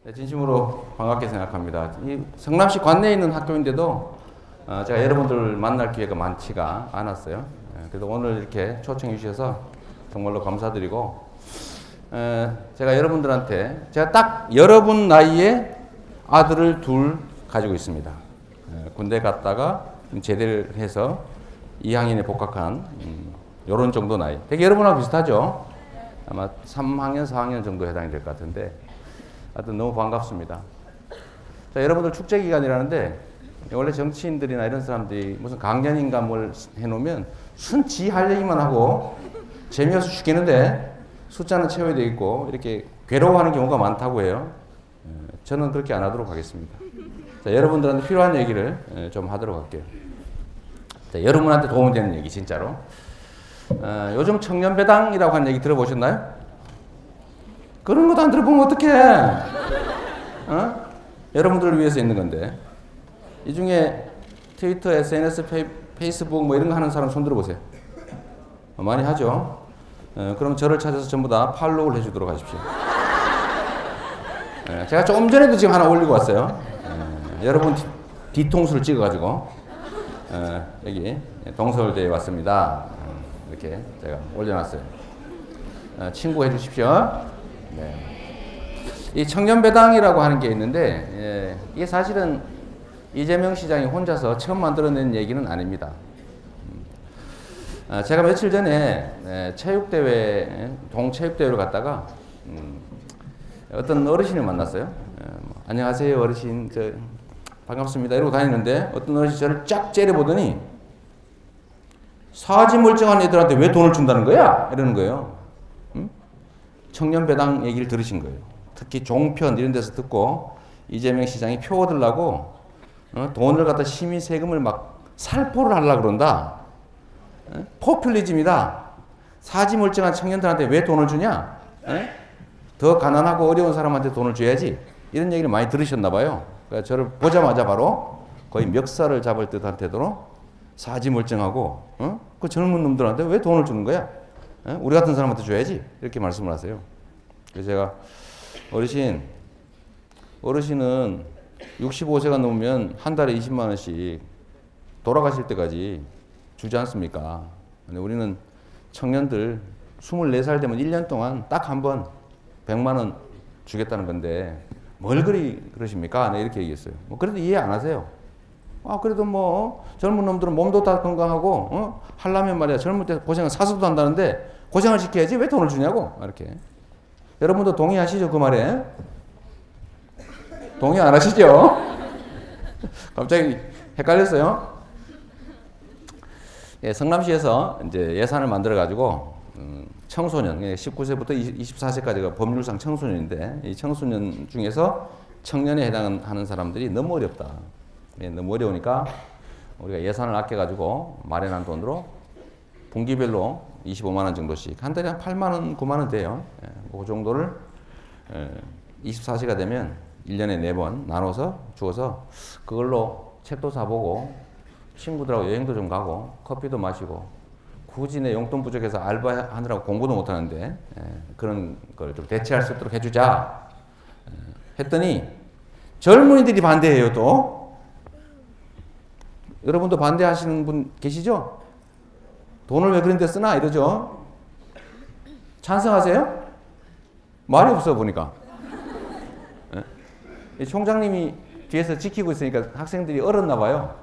네, 진심으로 반갑게 생각합니다. 이 성남시 관내에 있는 학교인데도 제가 여러분들 만날 기회가 많지가 않았어요. 그래도 오늘 이렇게 초청해 주셔서 정말로 감사드리고, 제가 여러분들한테 제가 딱 여러분 나이에 아들을 둘 가지고 있습니다. 군대 갔다가 제대를 해서 2학년에 복학한 요런 정도 나이. 되게 여러분하고 비슷하죠? 아마 3학년, 4학년 정도 해당이 될 것 같은데, 하여튼 너무 반갑습니다. 자, 여러분들 축제 기간이라는데, 원래 정치인들이나 이런 사람들이 무슨 강연인가 뭘 해놓으면 순지 할 얘기만 하고 재미없어 죽겠는데 숫자는 채워야 되겠고 이렇게 괴로워하는 경우가 많다고 해요. 저는 그렇게 안 하도록 하겠습니다. 자, 여러분들한테 필요한 얘기를 좀 하도록 할게요. 자, 여러분한테 도움이 되는 얘기 진짜로. 요즘 청년배당이라고 하는 얘기 들어보셨나요? 그런 것도 안 들어보면 어떡해. 여러분들을 위해서 있는 건데. 이 중에 트위터, SNS, 페이스북 뭐 이런 거 하는 사람 손 들어보세요. 많이 하죠. 그럼 저를 찾아서 전부 다 팔로우를 해주도록 하십시오. 제가 조금 전에도 지금 하나 올리고 왔어요. 여러분 뒤통수를 찍어가지고 여기 동서울대에 왔습니다. 이렇게 제가 올려놨어요. 친구해 주십시오. 네. 이 청년배당이라고 하는 게 있는데, 이게 사실은 이재명 시장이 혼자서 처음 만들어낸 얘기는 아닙니다. 제가 며칠 전에 체육대회, 동체육대회를 갔다가 어떤 어르신을 만났어요. 안녕하세요 어르신, 반갑습니다 이러고 다니는데 어떤 어르신이 저를 쫙 째려보더니 사지 멀쩡한 애들한테 왜 돈을 준다는 거야? 이러는 거예요. 청년배당 얘기를 들으신 거예요. 특히 종편 이런 데서 듣고 이재명 시장이 표 얻으려고 돈을 갖다 시민 세금을 막 살포를 하려고 그런다. 포퓰리즘이다. 사지 멀쩡한 청년들한테 왜 돈을 주냐? 더 가난하고 어려운 사람한테 돈을 줘야지. 이런 얘기를 많이 들으셨나 봐요. 그러니까 저를 보자마자 바로 거의 멱살을 잡을 듯한 태도로 사지 멀쩡하고 그 젊은 놈들한테 왜 돈을 주는 거야? 우리 같은 사람한테 줘야지. 이렇게 말씀을 하세요. 그래서 제가 어르신은 65세가 넘으면 한 달에 20만 원씩 돌아가실 때까지 주지 않습니까? 근데 우리는 청년들 24살 되면 1년 동안 딱 한 번 100만 원 주겠다는 건데 뭘 그러십니까? 네, 이렇게 얘기했어요. 뭐 그래도 이해 안 하세요. 그래도 뭐 젊은 놈들은 몸도 다 건강하고 하려면 말이야 젊을 때 고생을 사서도 한다는데 고생을 시켜야지 왜 돈을 주냐고. 이렇게. 여러분도 동의하시죠 그 말에? 동의 안 하시죠? 갑자기 헷갈렸어요. 예, 성남시에서 이제 예산을 만들어 가지고 청소년 19세부터 24세까지가 법률상 청소년인데 이 청소년 중에서 청년에 해당하는 사람들이 너무 어렵다. 예, 너무 어려우니까 우리가 예산을 아껴 가지고 마련한 돈으로 분기별로 25만 원 정도씩 한 달에 한 8만 원, 9만 원 돼요. 예, 그 정도를 24시가 되면 1년에 4번 나눠서 주어서 그걸로 책도 사보고 친구들하고 여행도 좀 가고 커피도 마시고 굳이 내 용돈 부족해서 알바하느라고 공부도 못하는데 그런 걸 좀 대체할 수 있도록 해주자 했더니 젊은이들이 반대해요. 또 여러분도 반대하시는 분 계시죠? 돈을 왜 그런 데 쓰나 이러죠. 찬성하세요? 말이 없어 보니까. 총장님이 뒤에서 지키고 있으니까 학생들이 얼었나 봐요.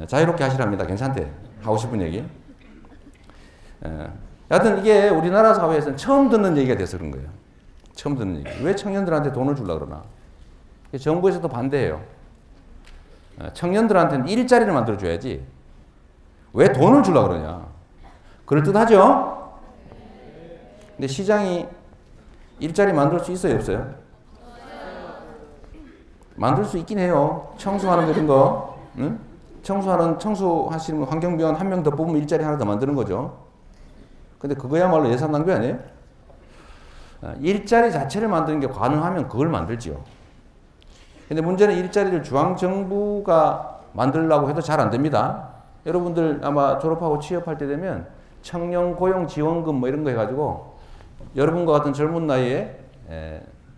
자유롭게 하시랍니다. 괜찮대. 하고 싶은 얘기. 여하튼 이게 우리나라 사회에서는 처음 듣는 얘기가 돼서 그런 거예요. 처음 듣는 얘기. 왜 청년들한테 돈을 주려고 그러나. 정부에서도 반대해요. 청년들한테는 일자리를 만들어줘야지 왜 돈을 주려고 그러냐. 그럴듯하죠? 근데 시장이 일자리 만들 수 있어요 없어요? 만들 수 있긴 해요. 청소하는 그런 거, 응? 청소하시는 환경비원 한 명 더 뽑으면 일자리 하나 더 만드는 거죠. 근데 그거야말로 예산 낭비 아니에요? 일자리 자체를 만드는 게 가능하면 그걸 만들지요. 근데 문제는 일자리를 중앙정부가 만들려고 해도 잘 안 됩니다. 여러분들 아마 졸업하고 취업할 때 되면 청년 고용 지원금 뭐 이런 거 해가지고 여러분과 같은 젊은 나이에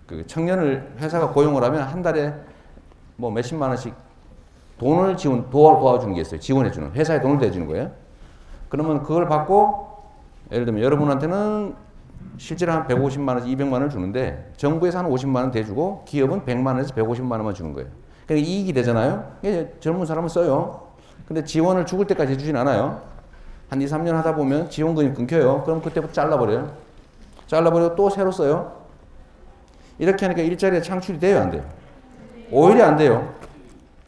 그 청년을 회사가 고용을 하면 한 달에 뭐 몇십만 원씩 돈을 도와주는 게 있어요. 지원해주는. 회사에 돈을 대주는 거예요. 그러면 그걸 받고 예를 들면 여러분한테는 실제로 한 150만 원에서 200만 원을 주는데 정부에서 한 50만 원 대주고 기업은 100만 원에서 150만 원만 주는 거예요. 그러니까 이익이 되잖아요. 젊은 사람은 써요. 근데 지원을 죽을 때까지 해주진 않아요. 한 2, 3년 하다 보면 지원금이 끊겨요. 그럼 그때부터 잘라버려요. 잘라버리고 또 새로 써요. 이렇게 하니까 일자리가 창출이 돼요, 안 돼요? 오히려 안 돼요.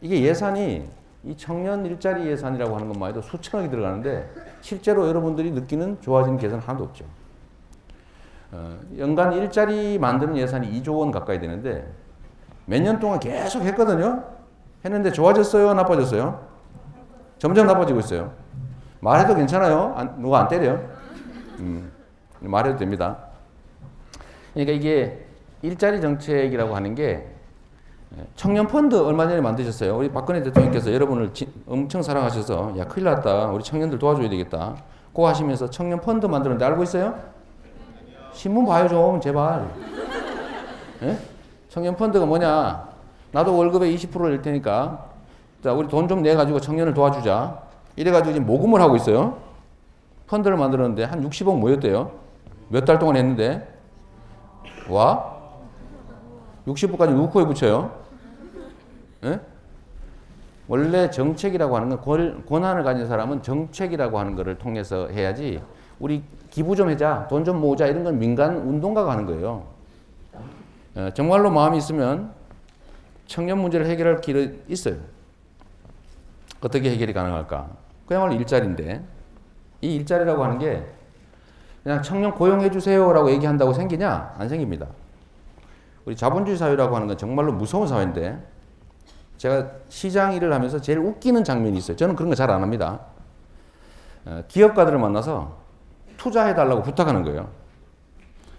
이게 예산이 이 청년 일자리 예산이라고 하는 것만 해도 수천억이 들어가는데 실제로 여러분들이 느끼는 좋아지는 개선은 하나도 없죠. 연간 일자리 만드는 예산이 2조 원 가까이 되는데 몇 년 동안 계속 했거든요. 했는데 좋아졌어요? 나빠졌어요? 점점 나빠지고 있어요. 말해도 괜찮아요. 누가 안 때려요. 말해도 됩니다. 그러니까 이게 일자리 정책이라고 하는 게 청년 펀드 얼마 전에 만드셨어요. 우리 박근혜 대통령께서 여러분을 엄청 사랑하셔서 야 큰일 났다. 우리 청년들 도와줘야 되겠다. 그거 하시면서 청년 펀드 만드는데 알고 있어요? 신문 봐요 좀 제발. 예? 청년 펀드가 뭐냐? 나도 월급의 20%를 낼 테니까 자 우리 돈 좀 내가지고 청년을 도와주자. 이래가지고 지금 모금을 하고 있어요. 펀드를 만들었는데 한 60억 모였대요. 몇 달 동안 했는데 와? 60억까지 누구 코에 붙여요? 예? 원래 정책이라고 하는 건 권한을 가진 사람은 정책이라고 하는 것을 통해서 해야지 우리 기부 좀 해자, 돈 좀 모으자 이런 건 민간 운동가가 하는 거예요. 정말로 마음이 있으면 청년 문제를 해결할 길이 있어요. 어떻게 해결이 가능할까? 그야말로 일자리인데 이 일자리라고 하는 게 그냥 청년 고용해 주세요라고 얘기한다고 생기냐? 안 생깁니다. 우리 자본주의 사회라고 하는 건 정말로 무서운 사회인데 제가 시장 일을 하면서 제일 웃기는 장면이 있어요. 저는 그런 거 잘 안 합니다. 기업가들을 만나서 투자해달라고 부탁하는 거예요.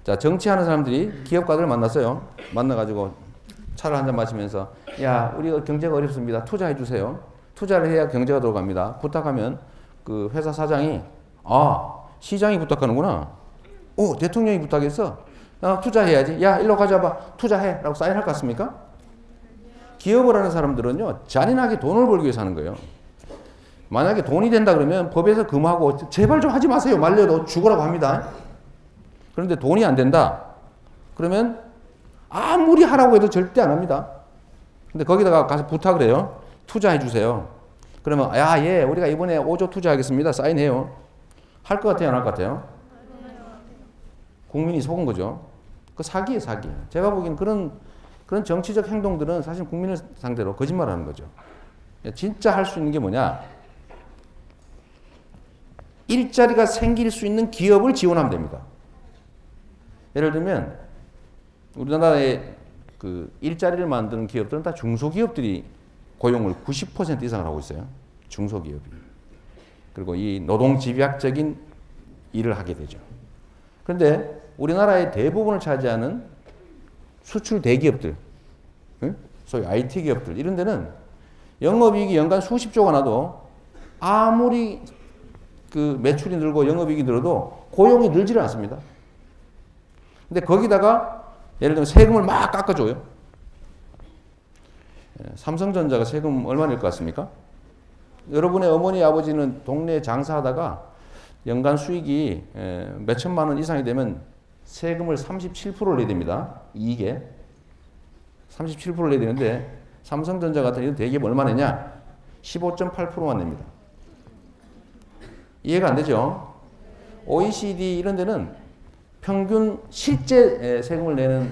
자, 정치하는 사람들이 기업가들을 만났어요. 만나가지고 차를 한잔 마시면서 야, 우리 경제가 어렵습니다. 투자해 주세요. 투자를 해야 경제가 돌아갑니다. 부탁하면 그 회사 사장이 시장이 부탁하는구나. 대통령이 부탁했어. 투자해야지. 야, 일로 가져와봐. 투자해. 라고 사인할 것 같습니까? 기업을 하는 사람들은요, 잔인하게 돈을 벌기 위해서 하는 거예요. 만약에 돈이 된다 그러면 법에서 금하고 제발 좀 하지 마세요. 말려도 죽으라고 합니다. 그런데 돈이 안 된다. 그러면 아무리 하라고 해도 절대 안 합니다. 근데 거기다가 가서 부탁을 해요. 투자해 주세요. 그러면 예, 우리가 이번에 5조 투자하겠습니다. 사인해요. 할 것 같아요? 안 할 것 같아요? 국민이 속은 거죠. 그 사기예요, 사기. 제가 보기엔 그런 정치적 행동들은 사실 국민을 상대로 거짓말하는 거죠. 진짜 할 수 있는 게 뭐냐? 일자리가 생길 수 있는 기업을 지원하면 됩니다. 예를 들면 우리나라의 그 일자리를 만드는 기업들은 다 중소기업들이 고용을 90% 이상을 하고 있어요. 중소기업이. 그리고 이 노동집약적인 일을 하게 되죠. 그런데 우리나라의 대부분을 차지하는 수출 대기업들, 소위 IT 기업들 이런 데는 영업이익이 연간 수십조가 나도 아무리 그 매출이 늘고 영업이익이 늘어도 고용이 늘지를 않습니다. 근데 거기다가 예를 들면 세금을 막 깎아줘요. 삼성전자가 세금 얼마 낼 것 같습니까? 여러분의 어머니 아버지는 동네에 장사하다가 연간 수익이 몇 천만 원 이상이 되면 세금을 37%를 내야 됩니다. 이익에 37%를 내야 되는데 삼성전자 같은 이런 대기업 얼마 내냐? 15.8%만 냅니다. 이해가 안 되죠? OECD 이런 데는 평균 실제 세금을 내는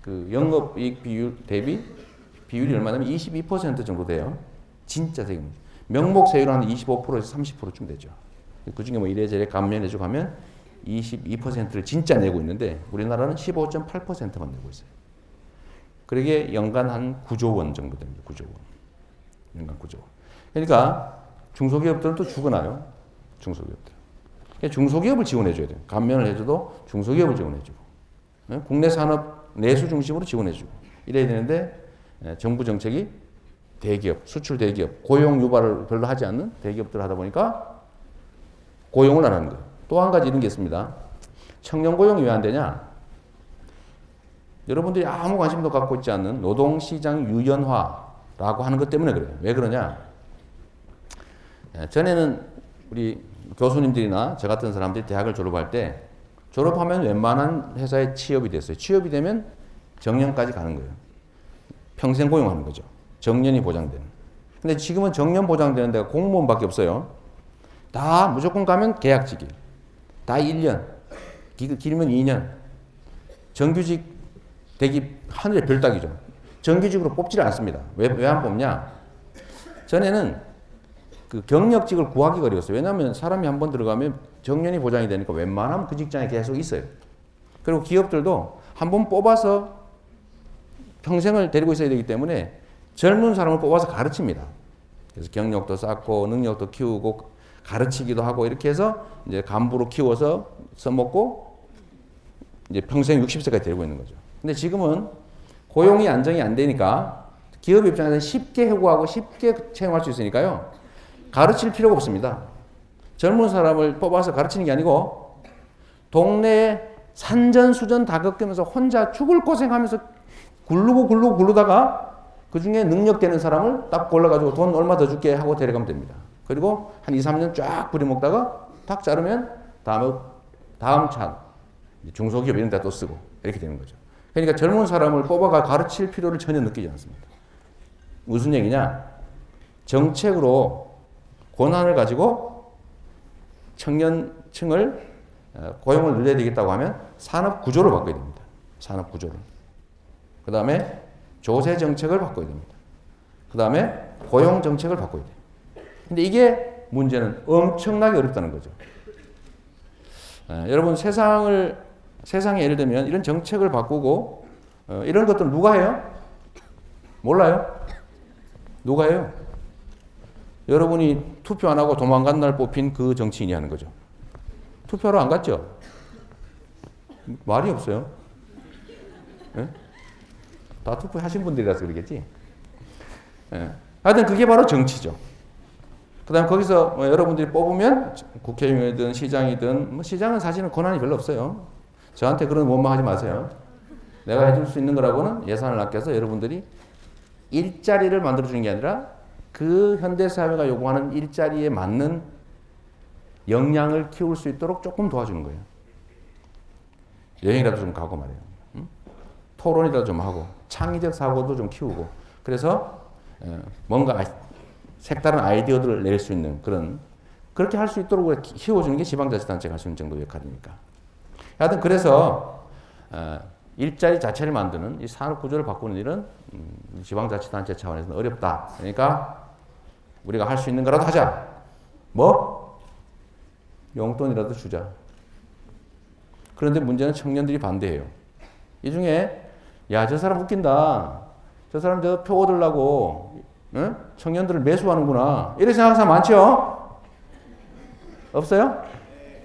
그 영업이익 비율 대비 비율이 얼마냐면 22% 정도 돼요. 진짜 세금. 명목 세율은 한 25%에서 30%쯤 되죠. 그 중에 뭐 이래저래 감면해주고 하면 22%를 진짜 내고 있는데 우리나라는 15.8%만 내고 있어요. 그러게 연간 한 9조 원 정도 됩니다. 9조 원. 연간 9조 원. 그러니까 중소기업들은 또 죽어나요. 중소기업들. 그러니까 중소기업을 지원해줘야 돼요. 감면을 해줘도 중소기업을 지원해주고 국내 산업 내수 중심으로 지원해주고 이래야 되는데 정부 정책이 대기업, 수출 대기업, 고용 유발을 별로 하지 않는 대기업들 하다 보니까 고용을 안 하는 거예요. 또 한 가지 이런 게 있습니다. 청년 고용이 왜 안 되냐? 여러분들이 아무 관심도 갖고 있지 않는 노동시장 유연화라고 하는 것 때문에 그래요. 왜 그러냐? 전에는 우리 교수님들이나 저 같은 사람들이 대학을 졸업할 때 졸업하면 웬만한 회사에 취업이 됐어요. 취업이 되면 정년까지 가는 거예요. 평생 고용하는 거죠. 정년이 보장되는. 근데 지금은 정년 보장되는 데가 공무원밖에 없어요. 다 무조건 가면 계약직이에요. 다 1년, 길면 2년. 정규직 되기 하늘의 별 따기죠. 정규직으로 뽑지를 않습니다. 왜 안 뽑냐? 전에는 그 경력직을 구하기가 어려웠어요. 왜냐하면 사람이 한번 들어가면 정년이 보장이 되니까 웬만하면 그 직장에 계속 있어요. 그리고 기업들도 한번 뽑아서 평생을 데리고 있어야 되기 때문에 젊은 사람을 뽑아서 가르칩니다. 그래서 경력도 쌓고 능력도 키우고 가르치기도 하고 이렇게 해서 이제 간부로 키워서 써먹고 이제 평생 60세까지 데리고 있는 거죠. 근데 지금은 고용이 안정이 안 되니까 기업 입장에서는 쉽게 해고하고 쉽게 채용할 수 있으니까요. 가르칠 필요가 없습니다. 젊은 사람을 뽑아서 가르치는 게 아니고 동네에 산전수전 다 겪으면서 혼자 죽을 고생하면서 굴르다가 그 중에 능력되는 사람을 딱 골라가지고 돈 얼마 더 줄게 하고 데려가면 됩니다. 그리고 한 2, 3년 쫙 부려먹다가 탁 자르면 다음 차 중소기업 이런 데 또 쓰고 이렇게 되는 거죠. 그러니까 젊은 사람을 뽑아가 가르칠 필요를 전혀 느끼지 않습니다. 무슨 얘기냐? 정책으로 권한을 가지고 청년층을 고용을 늘려야 되겠다고 하면 산업 구조를 바꿔야 됩니다. 산업 구조를. 그 다음에 조세 정책을 바꿔야 됩니다. 그 다음에 고용 정책을 바꿔야 돼요. 근데 이게 문제는 엄청나게 어렵다는 거죠. 여러분 세상에 예를 들면 이런 정책을 바꾸고 이런 것들 누가 해요? 몰라요? 누가 해요? 여러분이 투표 안 하고 도망간 날 뽑힌 그 정치인이 하는 거죠. 투표하러 안 갔죠? 말이 없어요. 네? 다 투표하신 분들이라서 그러겠지. 네. 하여튼 그게 바로 정치죠. 그 다음에 거기서 여러분들이 뽑으면 국회의원이든 시장이든 시장은 사실은 권한이 별로 없어요. 저한테 그런 원망하지 마세요. 내가 해줄 수 있는 거라고는 예산을 아껴서 여러분들이 일자리를 만들어주는 게 아니라 그 현대사회가 요구하는 일자리에 맞는 역량을 키울 수 있도록 조금 도와주는 거예요. 여행이라도 좀 가고 말이에요. 토론이라도 좀 하고 창의적 사고도 좀 키우고 그래서 뭔가 색다른 아이디어들을 낼 수 있는 그렇게 할 수 있도록 키워주는 게 지방자치단체가 할 수 있는 정도의 역할이니까. 하여튼 그래서 일자리 자체를 만드는 이 산업구조를 바꾸는 일은 지방자치단체 차원에서는 어렵다. 그러니까 우리가 할 수 있는 거라도 하자. 뭐? 용돈이라도 주자. 그런데 문제는 청년들이 반대해요. 이 중에 야, 저 사람 웃긴다. 저 사람 저 표 얻으려고 응? 청년들을 매수하는구나. 이렇게 생각하는 사람 많죠? 없어요?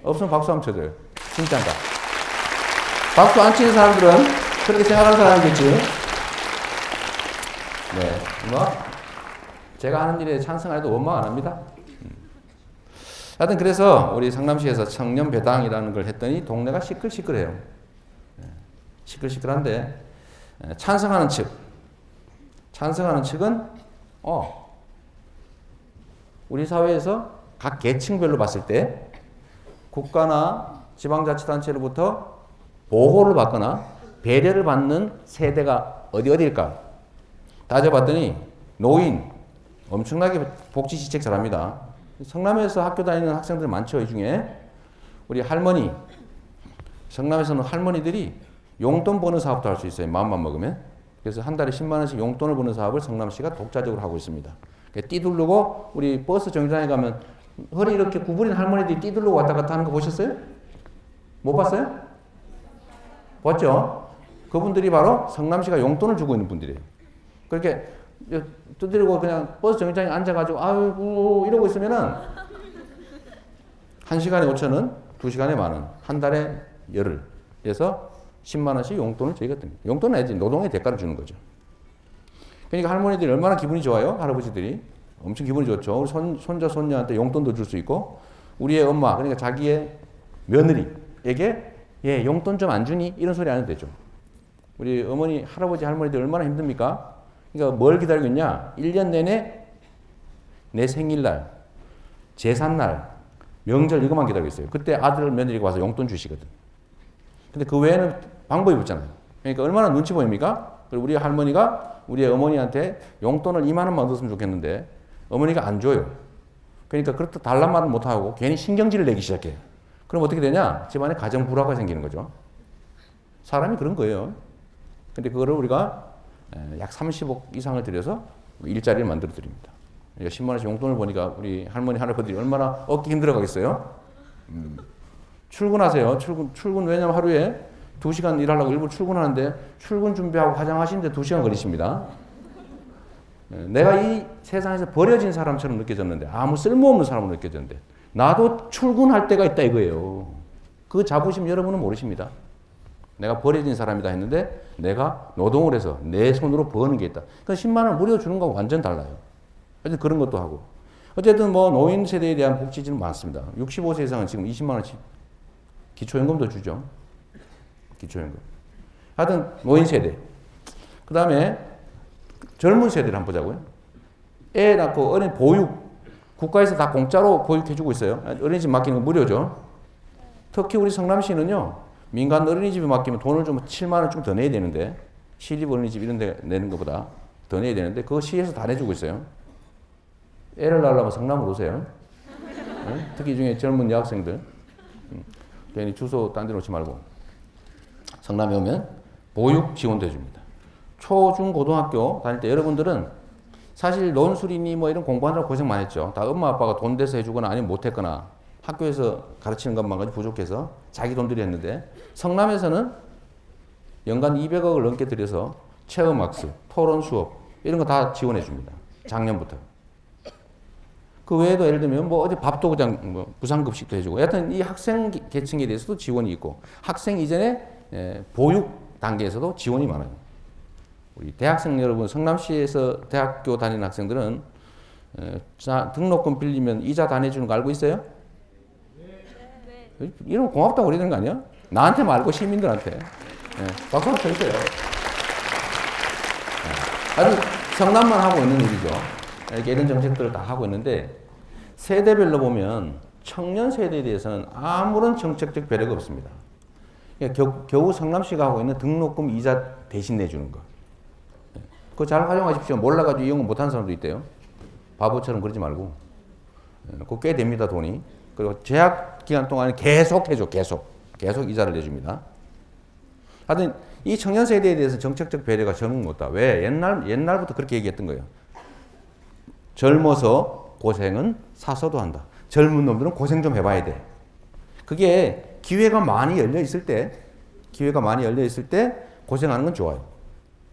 없으면 박수 한번 쳐줘요. 진짜인가? 박수 안 치는 사람들은 그렇게 생각하는 사람이겠지. 네, 뭐 제가 하는 일에 찬성해도 원망 안 합니다. 하여튼 그래서 우리 상남시에서 청년 배당이라는 걸 했더니 동네가 시끌시끌해요. 시끌시끌한데 찬성하는 측은 우리 사회에서 각 계층별로 봤을 때 국가나 지방자치단체로부터 보호를 받거나 배려를 받는 세대가 어디일까? 따져봤더니 노인, 엄청나게 복지지책 잘합니다. 성남에서 학교 다니는 학생들 많죠. 이 중에 우리 할머니, 성남에서는 할머니들이 용돈 버는 사업도 할 수 있어요. 마음만 먹으면. 그래서 한 달에 10만 원씩 용돈을 버는 사업을 성남시가 독자적으로 하고 있습니다. 띠두르고 우리 버스 정류장에 가면 허리 이렇게 구부린 할머니들이 띠두르고 왔다 갔다 하는 거 보셨어요? 못 봤어요? 봤죠? 그분들이 바로 성남시가 용돈을 주고 있는 분들이에요. 그렇게 두드리고 그냥 버스 정류장에 앉아가지고 아이고 이러고 있으면은 1시간에 5,000원, 2시간에 10,000원, 한 달에 열흘. 그래서 10만 원씩 용돈을 저희가 듭니다. 용돈은 아니지 노동의 대가를 주는 거죠. 그러니까 할머니들이 얼마나 기분이 좋아요? 할아버지들이 엄청 기분이 좋죠. 우리 손자 손녀한테 용돈도 줄 수 있고 우리의 엄마 그러니까 자기의 며느리에게 얘 용돈 좀 안 주니? 이런 소리 안 해도 되죠. 우리 어머니, 할아버지, 할머니들 얼마나 힘듭니까? 그러니까 뭘 기다리고 있냐? 1년 내내 내 생일날, 제삿날, 명절 이것만 기다리고 있어요. 그때 아들, 며느리가 와서 용돈 주시거든. 근데 그 외에는 방법이 없잖아요. 그러니까 얼마나 눈치 보입니까? 그리고 우리 할머니가 우리 어머니한테 용돈을 2만 원만 얻었으면 좋겠는데 어머니가 안 줘요. 그러니까 그렇다 달란 말은 못하고 괜히 신경질을 내기 시작해요. 그럼 어떻게 되냐? 집안에 가정 불화가 생기는 거죠. 사람이 그런 거예요. 근데 그거를 우리가 약 30억 이상을 들여서 일자리를 만들어 드립니다. 10만 원씩 용돈을 보니까 우리 할머니, 할아버들이 얼마나 얻기 힘들어 가겠어요? 출근하세요. 출근 왜냐면 하루에 2시간 일하려고 일부러 출근하는데 출근 준비하고 화장하시는데 2시간 걸리십니다. 내가 이 세상에서 버려진 사람처럼 느껴졌는데 아무 쓸모없는 사람으로 느껴졌는데 나도 출근할 때가 있다 이거예요. 그 자부심 여러분은 모르십니다. 내가 버려진 사람이다 했는데 내가 노동을 해서 내 손으로 버는 게 있다. 그 10만 원 무료 주는 거하고 완전 달라요. 어쨌든 그런 것도 하고. 어쨌든 뭐 노인 세대에 대한 복지는 많습니다. 65세 이상은 지금 20만 원씩 기초연금도 주죠. 기초연금. 하여튼 노인 세대. 그 다음에 젊은 세대를 한번 보자고요. 애 낳고 어린 보육. 국가에서 다 공짜로 보육해주고 있어요. 어린이집 맡기는 거 무료죠. 특히 우리 성남시는요. 민간 어린이집에 맡기면 돈을 좀 7만 원 좀 더 내야 되는데 시립 어린이집 이런 데 내는 것보다 더 내야 되는데 그거 시에서 다 내주고 있어요. 애를 낳으려면 성남으로 오세요. 네? 특히 중에 젊은 여학생들. 괜히 주소 딴 데 놓지 말고 성남에 오면 보육 지원도 해줍니다. 초, 중, 고등학교 다닐 때 여러분들은 사실 논술이니 뭐 이런 공부하느라 고생 많이 했죠. 다 엄마 아빠가 돈 대서 해주거나 아니면 못했거나 학교에서 가르치는 것만 가지고 부족해서 자기 돈 들이 했는데 성남에서는 연간 200억을 넘게 들여서 체험학습, 토론 수업 이런 거 다 지원해 줍니다. 작년부터. 그 외에도 예를 들면 뭐 어디 밥도 그냥 뭐 무상급식도 해주고 여하튼 이 학생 계층에 대해서도 지원이 있고 학생 이전에 보육 단계에서도 지원이 많아요. 우리 대학생 여러분 성남시에서 대학교 다니는 학생들은 등록금 빌리면 이자 다 내주는 거 알고 있어요? 네. 이러면 고맙다고 그래야 되는 거 아니야? 나한테 말고 시민들한테. 박수 한번 쳐주세요. 아주 성남만 하고 있는 일이죠. 이렇게 이런 정책들을 다 하고 있는데 세대별로 보면 청년 세대에 대해서는 아무런 정책적 배려가 없습니다. 그러니까 겨우 성남시가 하고 있는 등록금 이자 대신 내주는 거. 그거 잘 활용하십시오. 몰라가지고 이용 못하는 사람도 있대요. 바보처럼 그러지 말고. 그거 꽤 됩니다, 돈이. 그리고 제약 기간 동안에 계속 해줘, 계속 이자를 내줍니다. 하여튼 이 청년 세대에 대해서 정책적 배려가 전혀 없다. 왜? 옛날부터 그렇게 얘기했던 거예요. 젊어서 고생은 사서도 한다. 젊은 놈들은 고생 좀 해봐야 돼. 그게 기회가 많이 열려 있을 때 고생하는 건 좋아요.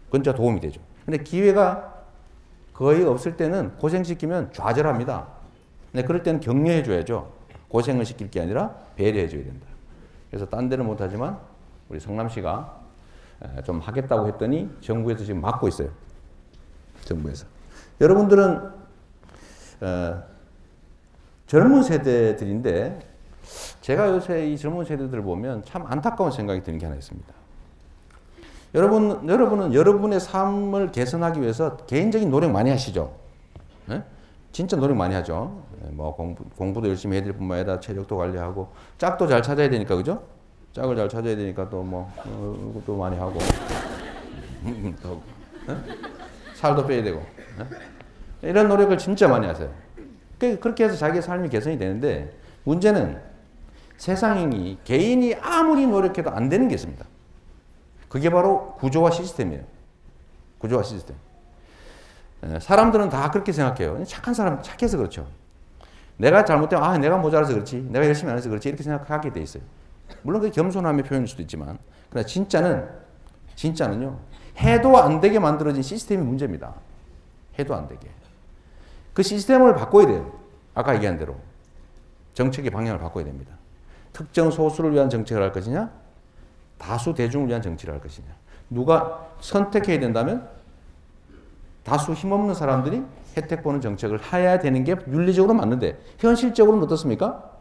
그건 진짜 도움이 되죠. 근데 기회가 거의 없을 때는 고생시키면 좌절합니다. 근데 그럴 때는 격려해줘야죠. 고생을 시킬 게 아니라 배려해줘야 된다. 그래서 딴 데는 못하지만 우리 성남시가 좀 하겠다고 했더니 정부에서 지금 막고 있어요. 정부에서. 여러분들은 젊은 세대들인데 제가 요새 이 젊은 세대들을 보면 참 안타까운 생각이 드는 게 하나 있습니다. 여러분은 여러분의 삶을 개선하기 위해서 개인적인 노력 많이 하시죠. 네? 진짜 노력 많이 하죠. 뭐 공부도 열심히 해야 될 뿐만 아니라 체력도 관리하고 짝도 잘 찾아야 되니까 그죠? 짝을 잘 찾아야 되니까 또 뭐 또 많이 하고 또 살도 빼야 되고 이런 노력을 진짜 많이 하세요. 그렇게 해서 자기의 삶이 개선이 되는데 문제는 세상이 개인이 아무리 노력해도 안 되는 게 있습니다. 그게 바로 구조화 시스템이에요. 구조화 시스템. 사람들은 다 그렇게 생각해요. 착한 사람 착해서 그렇죠. 내가 잘못되면 내가 모자라서 그렇지, 내가 열심히 안 해서 그렇지 이렇게 생각하게 돼 있어요. 물론 그게 겸손함의 표현일 수도 있지만 그러나 진짜는요 해도 안 되게 만들어진 시스템이 문제입니다. 해도 안 되게. 그 시스템을 바꿔야 돼요. 아까 얘기한 대로 정책의 방향을 바꿔야 됩니다. 특정 소수를 위한 정책을 할 것이냐, 다수 대중을 위한 정치를 할 것이냐. 누가 선택해야 된다면 다수 힘없는 사람들이 혜택 보는 정책을 해야 되는 게 윤리적으로 맞는데 현실적으로는 어떻습니까?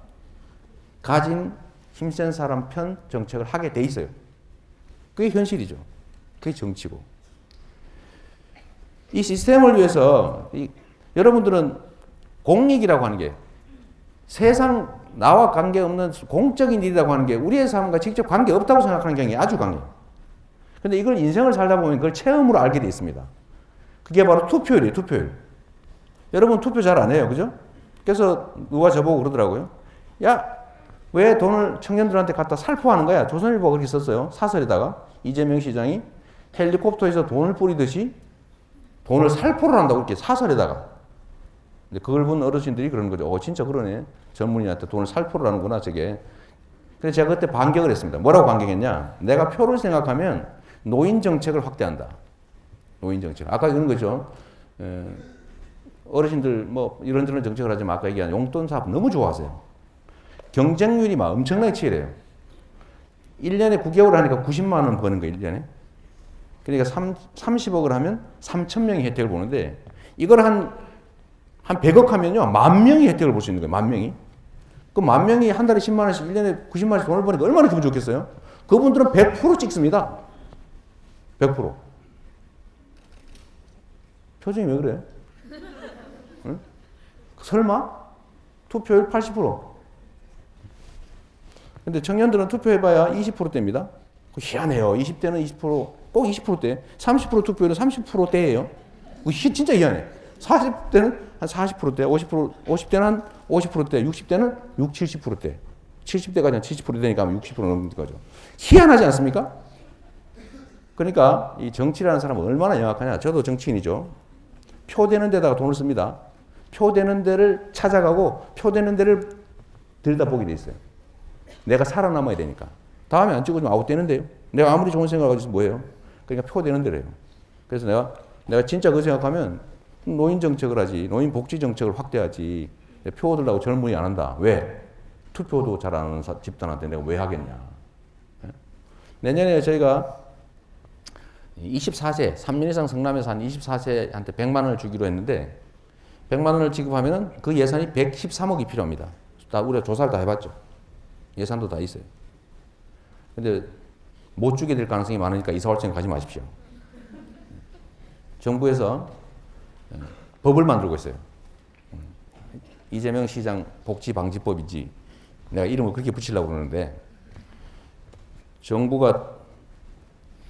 가진 힘센 사람 편 정책을 하게 돼 있어요. 그게 현실이죠. 그게 정치고. 이 시스템을 위해서 여러분들은 공익이라고 하는 게 세상 나와 관계없는 공적인 일이라고 하는 게 우리의 삶과 직접 관계없다고 생각하는 경향이 아주 강해요. 근데 이걸 인생을 살다 보면 그걸 체험으로 알게 돼 있습니다. 그게 바로 투표율이에요. 투표율. 여러분 투표 잘 안 해요. 그죠? 그래서 누가 저보고 그러더라고요. 야, 왜 돈을 청년들한테 갖다 살포하는 거야? 조선일보가 그렇게 썼어요. 사설에다가. 이재명 시장이 헬리콥터에서 돈을 뿌리듯이 돈을 살포를 한다고 이렇게 사설에다가. 근데 그걸 본 어르신들이 그러는 거죠. 진짜 그러네. 젊은이한테 돈을 살포를 하는구나, 저게. 그래서 제가 그때 반격을 했습니다. 뭐라고 반격했냐? 내가 표를 생각하면 노인 정책을 확대한다. 노인 정책. 아까 이런 거죠. 어르신들 뭐 이런저런 정책을 하지만 아까 얘기한 용돈 사업 너무 좋아하세요. 경쟁률이 막 엄청나게 치열해요. 1년에 9개월 하니까 90만 원 버는 거예요, 1년에. 그러니까 30억을 하면 3천 명이 혜택을 보는데 이걸 한 100억 하면요. 10,000명이 혜택을 볼 수 있는 거예요. 10,000명이. 그 10,000명이 한 달에 10만 원씩 1년에 90만 원씩 돈을 버니까 얼마나 기분 좋겠어요? 그분들은 100% 찍습니다. 100%. 표정이 왜 그래? 응? 설마? 투표율 80%. 근데 청년들은 투표해봐야 20%대입니다. 희한해요. 20대는 20%, 꼭 20%대. 30% 투표율은 30%대예요. 진짜 희한해. 40대는 한 40%대, 50대는 한 50%대, 60대는 70%대. 70대가 한 70%대니까 60% 넘는 거죠. 희한하지 않습니까? 그러니까 이 정치라는 사람은 얼마나 영악하냐. 저도 정치인이죠. 표 되는 데다가 돈을 씁니다. 표 되는 데를 찾아가고 표 되는 데를 들여다보게 돼 있어요. 내가 살아남아야 되니까. 다음에 안 찍어주면 아웃되는데요. 내가 아무리 좋은 생각을 가지고 뭐예요? 그러니까 표 되는 데래요. 그래서 내가 진짜 그 생각하면 노인 정책을 하지, 노인 복지 정책을 확대하지, 표 얻으려고 젊은이 안 한다. 왜? 투표도 잘 안 하는 집단한테 내가 왜 하겠냐. 내년에 저희가 24세, 3년 이상 성남에서 한 24세한테 100만 원을 주기로 했는데 100만 원을 지급하면 그 예산이 113억이 필요합니다. 다 우리가 조사를 다 해봤죠. 예산도 다 있어요. 근데 못 주게 될 가능성이 많으니까 이사 올 생각 하지 마십시오. 정부에서 법을 만들고 있어요. 이재명 시장 복지방지법이지. 내가 이름을 그렇게 붙이려고 그러는데 정부가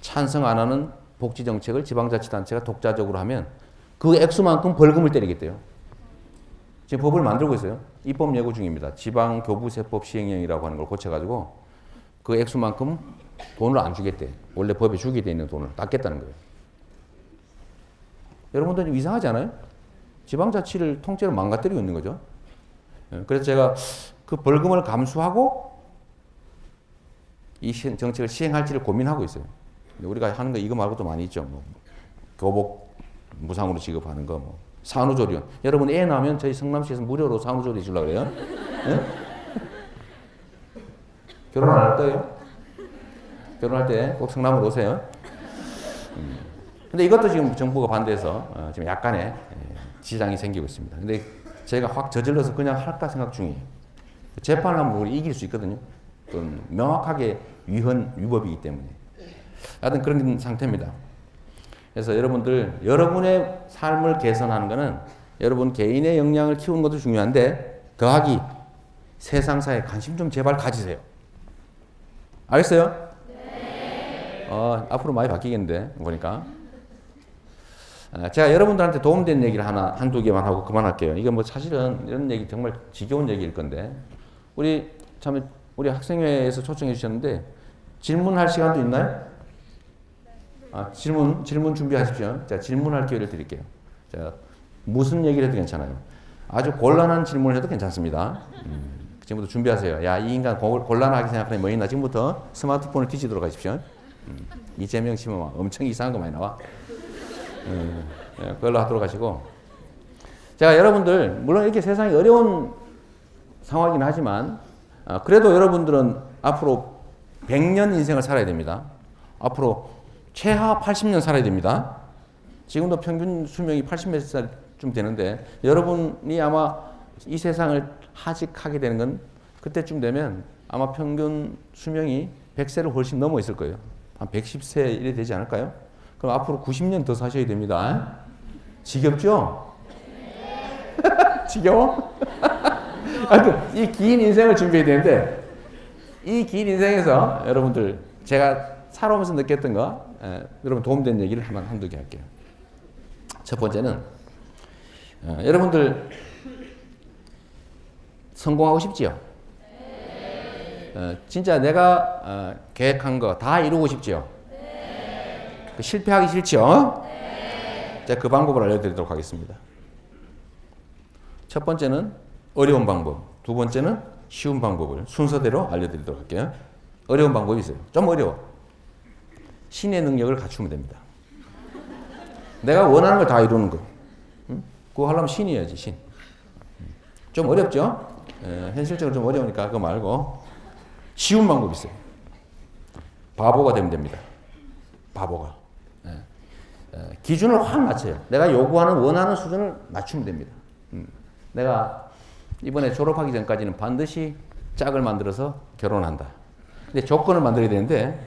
찬성 안 하는 복지정책을 지방자치단체가 독자적으로 하면 그 액수만큼 벌금을 때리겠대요. 지금 법을 만들고 있어요. 입법 예고 중입니다. 지방교부세법 시행령이라고 하는 걸 고쳐가지고 그 액수만큼 돈을 안 주겠대. 원래 법에 주게 돼 있는 돈을 닦겠다는 거예요. 여러분들 좀 이상하지 않아요? 지방자치를 통째로 망가뜨리고 있는 거죠. 그래서 제가 그 벌금을 감수하고 이 정책을 시행할지를 고민하고 있어요. 우리가 하는 거 이거 말고도 많이 있죠. 뭐 교복 무상으로 지급하는 거, 뭐 산후조리원. 여러분 애 낳으면 저희 성남시에서 무료로 산후조리 주려고 그래요. 네? 결혼 안 할 거예요? 결혼할 때 꼭 성남으로 오세요. 근데 이것도 지금 정부가 반대해서 지금 약간의 지장이 생기고 있습니다. 근데 제가 확 저질러서 그냥 할까 생각 중이에요. 재판을 하면 우리 이길 수 있거든요. 그건 명확하게 위법이기 때문에. 하여튼 그런 상태입니다. 그래서 여러분들, 여러분의 삶을 개선하는 것은 여러분 개인의 역량을 키우는 것도 중요한데 더하기 세상사에 관심 좀 제발 가지세요. 알겠어요? 네. 앞으로 많이 바뀌겠는데 보니까. 제가 여러분들한테 도움된 얘기를 한두 개만 하고 그만할게요. 이게 뭐 사실은 이런 얘기 정말 지겨운 얘기일 건데 우리 학생회에서 초청해 주셨는데 질문할 시간도 있나요? 질문 준비하십시오. 자, 질문할 기회를 드릴게요. 자, 무슨 얘기를 해도 괜찮아요. 아주 곤란한 질문을 해도 괜찮습니다. 지금부터 준비하세요. 야, 이 인간 곤란하게 생각하는 뭐 있나? 지금부터 스마트폰을 뒤지도록 하십시오. 이재명 씨는 엄청 이상한 거 많이 나와. 그걸로 하도록 하시고. 제가 여러분들, 물론 이렇게 세상이 어려운 상황이긴 하지만, 그래도 여러분들은 앞으로 100년 인생을 살아야 됩니다. 앞으로 최하 80년 살아야 됩니다. 지금도 평균 수명이 80몇 살쯤 되는데, 여러분이 아마 이 세상을 하직하게 되는 건 그때쯤 되면 아마 평균 수명이 100세를 훨씬 넘어 있을 거예요. 한 110세 이래 되지 않을까요? 그럼 앞으로 90년 더 사셔야 됩니다. 지겹죠? 지겨워? 하여튼 이 긴 인생을 준비해야 되는데 이 긴 인생에서 여러분들 제가 살아오면서 느꼈던 거 여러분 도움된 얘기를 한두 개 할게요. 첫 번째는 여러분들 성공하고 싶지요? 진짜 내가 계획한 거 다 이루고 싶지요? 실패하기 싫지요? 제가 그 방법을 알려드리도록 하겠습니다. 첫 번째는 어려운 방법, 두 번째는 쉬운 방법을 순서대로 알려드리도록 할게요. 어려운 방법이 있어요. 좀 어려워. 신의 능력을 갖추면 됩니다. 내가 원하는 걸 다 이루는 거. 그거 하려면 신이어야지, 신. 좀 어렵죠? 현실적으로 좀 어려우니까 그거 말고 쉬운 방법이 있어요. 바보가 되면 됩니다. 바보가. 기준을 확 낮춰요. 내가 요구하는 원하는 수준을 맞추면 됩니다. 내가 이번에 졸업하기 전까지는 반드시 짝을 만들어서 결혼한다. 근데 조건을 만들어야 되는데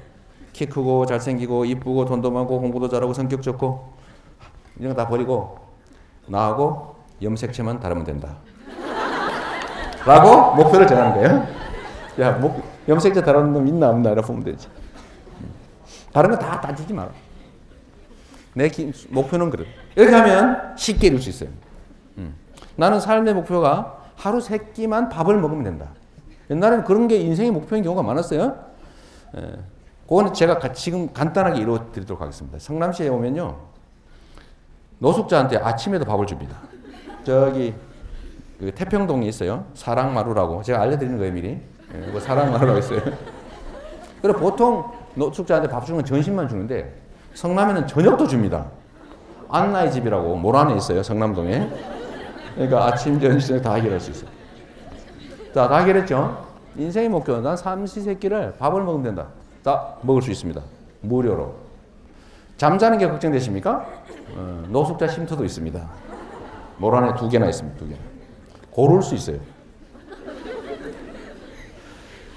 키 크고 잘생기고 이쁘고 돈도 많고 공부도 잘하고 성격 좋고 이런 거 다 버리고 나하고 염색체만 다르면 된다. 라고 목표를 정하는 거예요. 야, 염색체 다른 놈 있나 없나 이렇게 보면 되지. 다른 거 다 따지지 마라. 내 목표는 그래. 이렇게 하면 쉽게 이룰 수 있어요. 나는 삶의 목표가 하루 3끼만 밥을 먹으면 된다. 옛날에는 그런 게 인생의 목표인 경우가 많았어요. 그거는 제가 지금 간단하게 이루어 드리도록 하겠습니다. 성남시에 오면요. 노숙자한테 아침에도 밥을 줍니다. 저기 그 태평동에 있어요. 사랑마루라고. 제가 알려드리는 거예요, 미리. 뭐 사랑마루라고 있어요. 그리고 보통 노숙자한테 밥 주는 건 점심만 주는데 성남에는 저녁도 줍니다. 안나의 집이라고 모란에 있어요. 성남동에. 그러니까 아침, 점심 다 해결할 수 있어요. 자, 다 해결했죠? 인생의 목표. 난 삼시세끼를 밥을 먹으면 된다. 다 먹을 수 있습니다. 무료로. 잠자는 게 걱정되십니까? 노숙자 쉼터도 있습니다. 모란에 2개나 있습니다. 2개. 고를 수 있어요.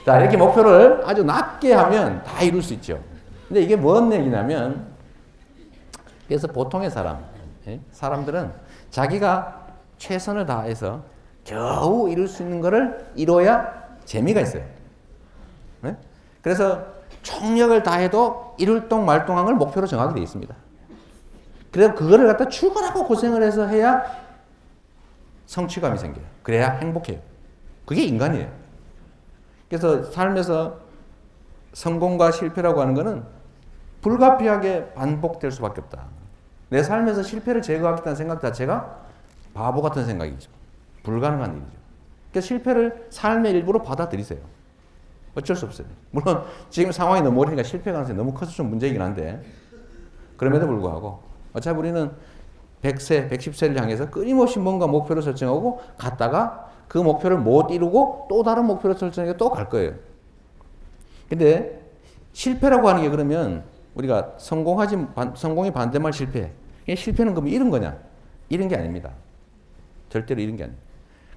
자, 이렇게 목표를 아주 낮게 하면 다 이룰 수 있죠. 근데 이게 뭔 얘기냐면, 그래서 보통의 사람들은 자기가 최선을 다해서 겨우 이룰 수 있는 거를 이뤄야 재미가 있어요. 네? 그래서 총력을 다해도 이룰 동 말동한 걸 목표로 정하게 되어 있습니다. 그래서 그거를 갖다 출근하고 고생을 해서 해야 성취감이 생겨요. 그래야 행복해요. 그게 인간이에요. 그래서 삶에서 성공과 실패라고 하는 거는 불가피하게 반복될 수밖에 없다. 내 삶에서 실패를 제거하겠다는 생각 자체가 바보 같은 생각이죠. 불가능한 일이죠. 그러니까 실패를 삶의 일부로 받아들이세요. 어쩔 수 없어요. 물론 지금 상황이 너무 어리니까 실패 가능성이 너무 커서 좀 문제이긴 한데 그럼에도 불구하고 어차피 우리는 100세, 110세를 향해서 끊임없이 뭔가 목표를 설정하고 갔다가 그 목표를 못 이루고 또 다른 목표를 설정해서 또 갈 거예요. 근데 실패라고 하는 게 그러면 우리가 성공의 반대말 실패. 실패는 그럼 잃은 거냐? 잃은 게 아닙니다. 절대로 잃은 게 아닙니다.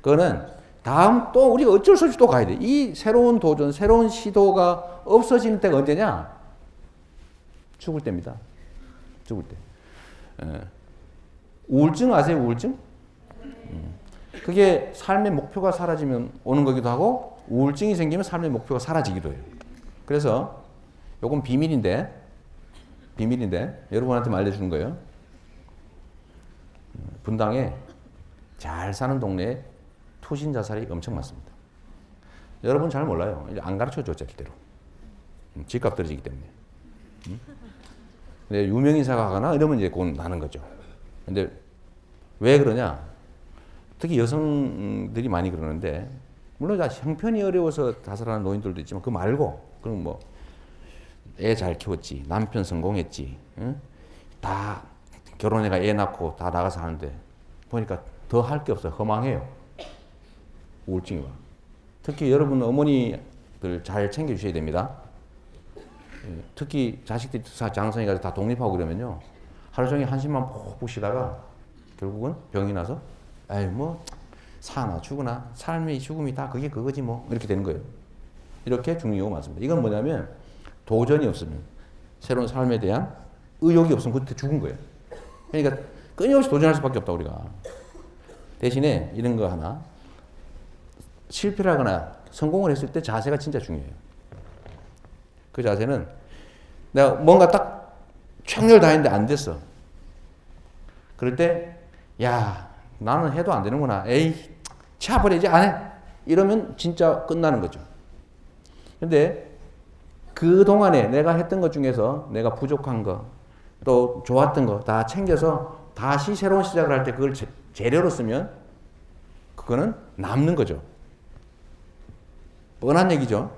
그거는 다음 또 우리가 어쩔 수 없이 또 가야 돼. 이 새로운 도전, 새로운 시도가 없어지는 때가 언제냐? 죽을 때입니다. 죽을 때. 우울증 아세요? 우울증? 그게 삶의 목표가 사라지면 오는 거기도 하고 우울증이 생기면 삶의 목표가 사라지기도 해요. 그래서 요건 비밀인데 여러분한테만 알려주는 거예요. 분당에 잘 사는 동네에 투신 자살이 엄청 많습니다. 여러분 잘 몰라요. 안 가르쳐줘 절대로. 집값 떨어지기 때문에. 근데 유명인사가 가거나 이러면 이제 곧 나는 거죠. 근데 왜 그러냐? 특히 여성들이 많이 그러는데 물론 형편이 어려워서 자살하는 노인들도 있지만 그 말고 그럼 뭐 애 잘 키웠지, 남편 성공했지, 응? 다 결혼해가 애 낳고 다 나가서 하는데 보니까 더 할 게 없어요. 허망해요. 우울증이 와. 특히 여러분 어머니들 잘 챙겨주셔야 됩니다. 특히 자식들이 장성이 가서 다 독립하고 그러면요. 하루 종일 한숨만 푹푹 쉬다가 결국은 병이 나서 에이 뭐 사나 죽으나 삶이 죽음이 다 그게 그거지 뭐 이렇게 되는 거예요. 이렇게 죽는 경우가 많습니다. 이건 뭐냐면 도전이 없으면 새로운 삶에 대한 의욕이 없으면 그때 죽은 거예요. 그러니까 끊임없이 도전할 수밖에 없다 우리가. 대신에 이런 거 하나, 실패를 하거나 성공을 했을 때 자세가 진짜 중요해요. 그 자세는 내가 뭔가 딱 최선을 다했는데 안 됐어. 그럴 때 야, 나는 해도 안 되는구나. 에이, 치아버리지 안 해. 이러면 진짜 끝나는 거죠. 근데 그 동안에 내가 했던 것 중에서 내가 부족한 거, 또 좋았던 거 다 챙겨서 다시 새로운 시작을 할 때 그걸 재료로 쓰면 그거는 남는 거죠. 뻔한 얘기죠.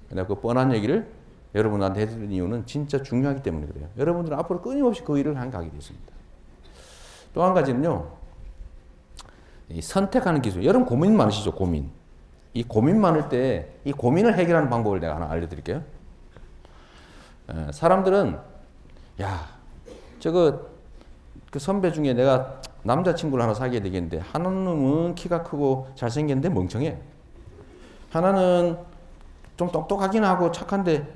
근데 그 뻔한 얘기를 여러분한테 해드리는 이유는 진짜 중요하기 때문에 그래요. 여러분들은 앞으로 끊임없이 그 일을 가게 되었습니다. 또 한 가지는요, 이 선택하는 기술. 여러분 고민 많으시죠? 고민. 이 고민 많을 때 이 고민을 해결하는 방법을 내가 하나 알려드릴게요. 사람들은 야, 저거 그 선배 중에 내가 남자친구를 하나 사귀어야 되겠는데 하나는 키가 크고 잘생겼는데 멍청해. 하나는 좀 똑똑하긴 하고 착한데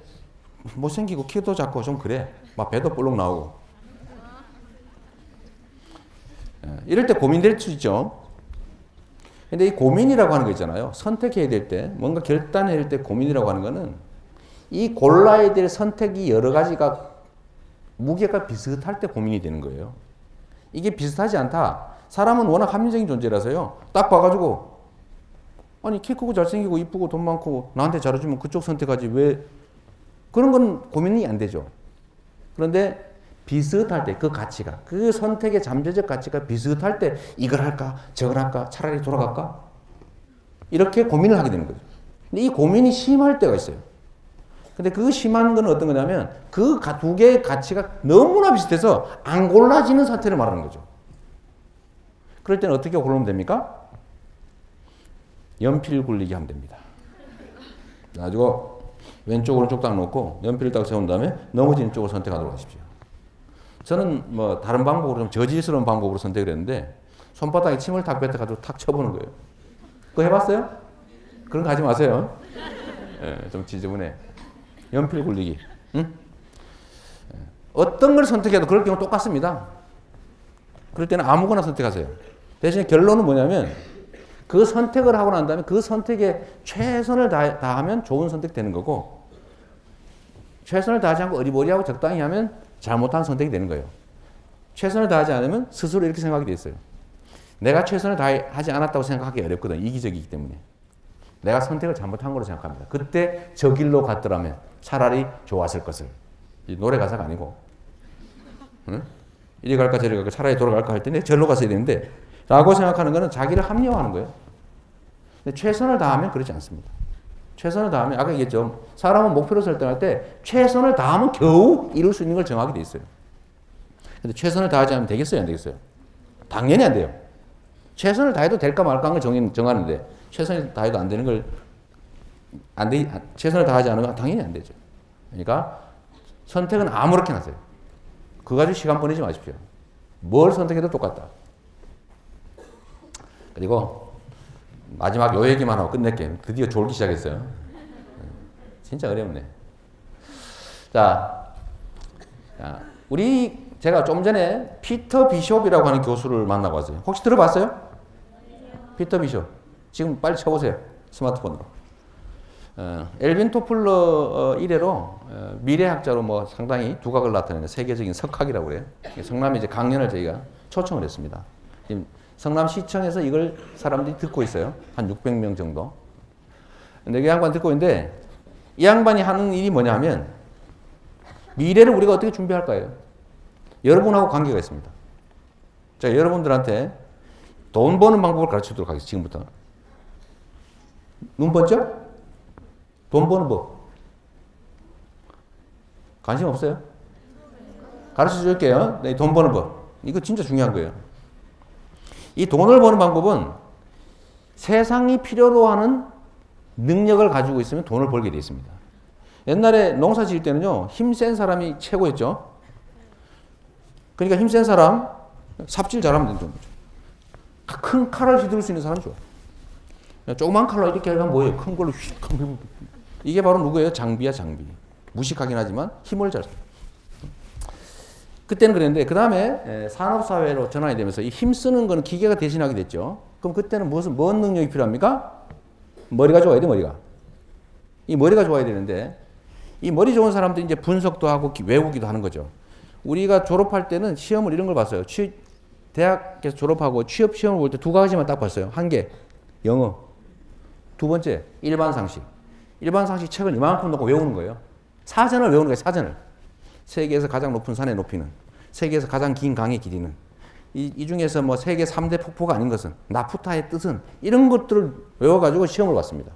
못생기고 키도 작고 좀 그래. 막 배도 볼록 나오고. 이럴 때 고민될 수 있죠. 근데 이 고민이라고 하는 거 있잖아요. 선택해야 될 때, 뭔가 결단해야 될 때 고민이라고 하는 거는 이 골라야 될 선택이 여러 가지가 무게가 비슷할 때 고민이 되는 거예요. 이게 비슷하지 않다. 사람은 워낙 합리적인 존재라서요. 딱 봐가지고 아니 키 크고 잘생기고 이쁘고 돈 많고 나한테 잘해주면 그쪽 선택하지 왜 그런 건 고민이 안 되죠. 그런데 비슷할 때 그 가치가 그 선택의 잠재적 가치가 비슷할 때 이걸 할까 저걸 할까 차라리 돌아갈까 이렇게 고민을 하게 되는 거죠. 근데 이 고민이 심할 때가 있어요. 근데 그 심한 건 어떤 거냐면 그 두 개의 가치가 너무나 비슷해서 안 골라지는 사태를 말하는 거죠. 그럴 때는 어떻게 고르면 됩니까? 연필 굴리기 하면 됩니다. 가지고 왼쪽 오른쪽 딱 놓고 연필을 딱 세운 다음에 넘어지는 쪽을 선택하도록 하십시오. 저는 뭐 다른 방법으로 좀 저질스러운 방법으로 선택을 했는데 손바닥에 침을 탁 뱉어가지고 탁 쳐보는 거예요. 그거 해봤어요? 그런 거 하지 마세요. 예, 좀 지저분해. 연필 굴리기. 응? 어떤 걸 선택해도 그럴 경우 똑같습니다. 그럴 때는 아무거나 선택하세요. 대신에 결론은 뭐냐면 그 선택을 하고 난 다음에 그 선택에 최선을 다하면 좋은 선택 되는 거고 최선을 다하지 않고 어리버리하고 적당히 하면 잘못한 선택이 되는 거예요. 최선을 다하지 않으면 스스로 이렇게 생각이 돼 있어요. 내가 최선을 다하지 않았다고 생각하기 어렵거든. 이기적이기 때문에. 내가 선택을 잘못한 거로 생각합니다. 그때 저 길로 갔더라면 차라리 좋았을 것을. 이 노래 가사가 아니고 응? 이리 갈까 저리 갈까 차라리 돌아갈까 할 때 내 절로 갔어야 되는데 라고 생각하는 거는 자기를 합리화하는 거예요. 근데 최선을 다하면 그렇지 않습니다. 최선을 다하면 아까 얘기했죠. 사람은 목표를 설정할 때 최선을 다하면 겨우 이룰 수 있는 걸 정하게 돼 있어요. 근데 최선을 다하지 않으면 되겠어요? 안 되겠어요? 당연히 안 돼요. 최선을 다해도 될까 말까 하는 걸 정하는데 최선을 다해도 안 되는 걸 최선을 다하지 않으면 당연히 안 되죠. 그러니까 선택은 아무렇게나 하세요. 그거 가지고 시간 보내지 마십시오. 뭘 선택해도 똑같다. 그리고 마지막 요 얘기만 하고 끝낼게요. 드디어 졸기 시작했어요. 진짜 어렵네. 자, 제가 좀 전에 피터 비숍이라고 하는 교수를 만나고 왔어요. 혹시 들어봤어요? 피터 비숍. 지금 빨리 쳐보세요. 스마트폰으로. 엘빈 토플러 이래로 미래학자로 뭐 상당히 두각을 나타내는 세계적인 석학이라고 그래요. 성남에 이제 강연을 저희가 초청을 했습니다. 지금 성남시청에서 이걸 사람들이 듣고 있어요. 한 600명 정도. 근데 이 양반 듣고 있는데 이 양반이 하는 일이 뭐냐 하면 미래를 우리가 어떻게 준비할까요? 여러분하고 관계가 있습니다. 자, 여러분들한테 돈 버는 방법을 가르쳐 주도록 하겠습니다. 지금부터. 눈 번쩍? 돈 버는 법. 관심 없어요? 가르쳐 줄게요. 네, 돈 버는 법. 이거 진짜 중요한 거예요. 이 돈을 버는 방법은 세상이 필요로 하는 능력을 가지고 있으면 돈을 벌게 되어 있습니다. 옛날에 농사 지을 때는요, 힘센 사람이 최고였죠. 그러니까 힘센 사람, 삽질 잘하면 된다는 거죠. 큰 칼을 휘두를 수 있는 사람이 좋아. 조그만 칼로 이렇게 하면 뭐예요? 큰 걸로 휙. 이게 바로 누구예요? 장비야, 장비. 무식하긴 하지만 힘을 잘 써. 그때는 그랬는데 그 다음에 산업사회로 전환이 되면서 이 힘쓰는 거는 기계가 대신하게 됐죠. 그럼 그때는 뭔 능력이 필요합니까? 머리가 좋아야 돼, 머리가. 이 머리가 좋아야 되는데 이 머리 좋은 사람들이 이제 분석도 하고 외우기도 하는 거죠. 우리가 졸업할 때는 시험을 이런 걸 봤어요. 대학에서 졸업하고 취업 시험을 볼 때 두 가지만 딱 봤어요. 한 개, 영어. 두 번째, 일반 상식. 일반 상식 책을 이만큼 놓고 외우는 거예요. 사전을 외우는 거예요, 사전을. 세계에서 가장 높은 산의 높이는, 세계에서 가장 긴 강의 길이는, 이 중에서 뭐 세계 3대 폭포가 아닌 것은, 나프타의 뜻은, 이런 것들을 외워가지고 시험을 봤습니다.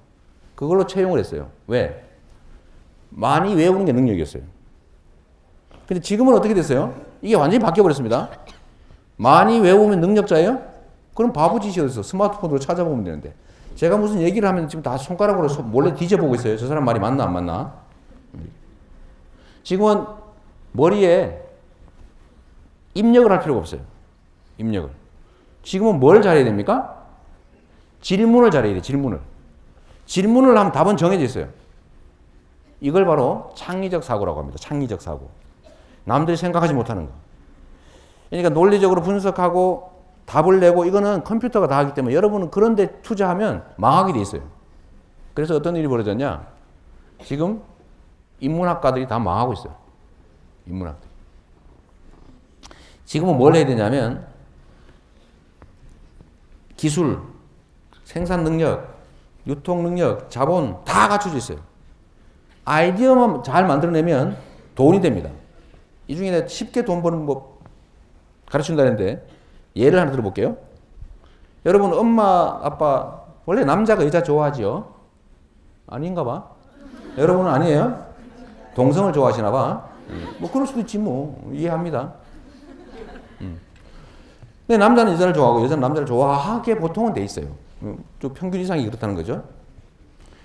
그걸로 채용을 했어요. 왜? 많이 외우는 게 능력이었어요. 근데 지금은 어떻게 됐어요? 이게 완전히 바뀌어버렸습니다. 많이 외우면 능력자예요? 그럼 바보짓이어서 스마트폰으로 찾아보면 되는데. 제가 무슨 얘기를 하면 지금 다 손가락으로 몰래 뒤져보고 있어요. 저 사람 말이 맞나 안 맞나? 지금은 머리에 입력을 할 필요가 없어요. 입력을. 지금은 뭘 잘해야 됩니까? 질문을 잘해야 돼요. 질문을. 질문을 하면 답은 정해져 있어요. 이걸 바로 창의적 사고라고 합니다. 창의적 사고. 남들이 생각하지 못하는 거. 그러니까 논리적으로 분석하고 답을 내고 이거는 컴퓨터가 다 하기 때문에 여러분은 그런 데 투자하면 망하게 돼 있어요. 그래서 어떤 일이 벌어졌냐? 지금 인문학가들이 다 망하고 있어요. 인문학들. 지금은 뭘 해야 되냐면 기술, 생산 능력, 유통 능력, 자본 다 갖춰져 있어요. 아이디어만 잘 만들어내면 돈이 됩니다. 이 중에 쉽게 돈 버는 법 가르친다는데 예를 하나 들어볼게요. 여러분 엄마 아빠 원래 남자가 여자 좋아하지요? 아닌가 봐. 여러분은 아니에요? 동성을 좋아하시나 봐. 뭐 그럴 수도 있지 뭐 이해합니다. 근데 남자는 여자를 좋아하고 여자는 남자를 좋아하게 보통은 돼 있어요. 좀 평균 이상이 그렇다는 거죠.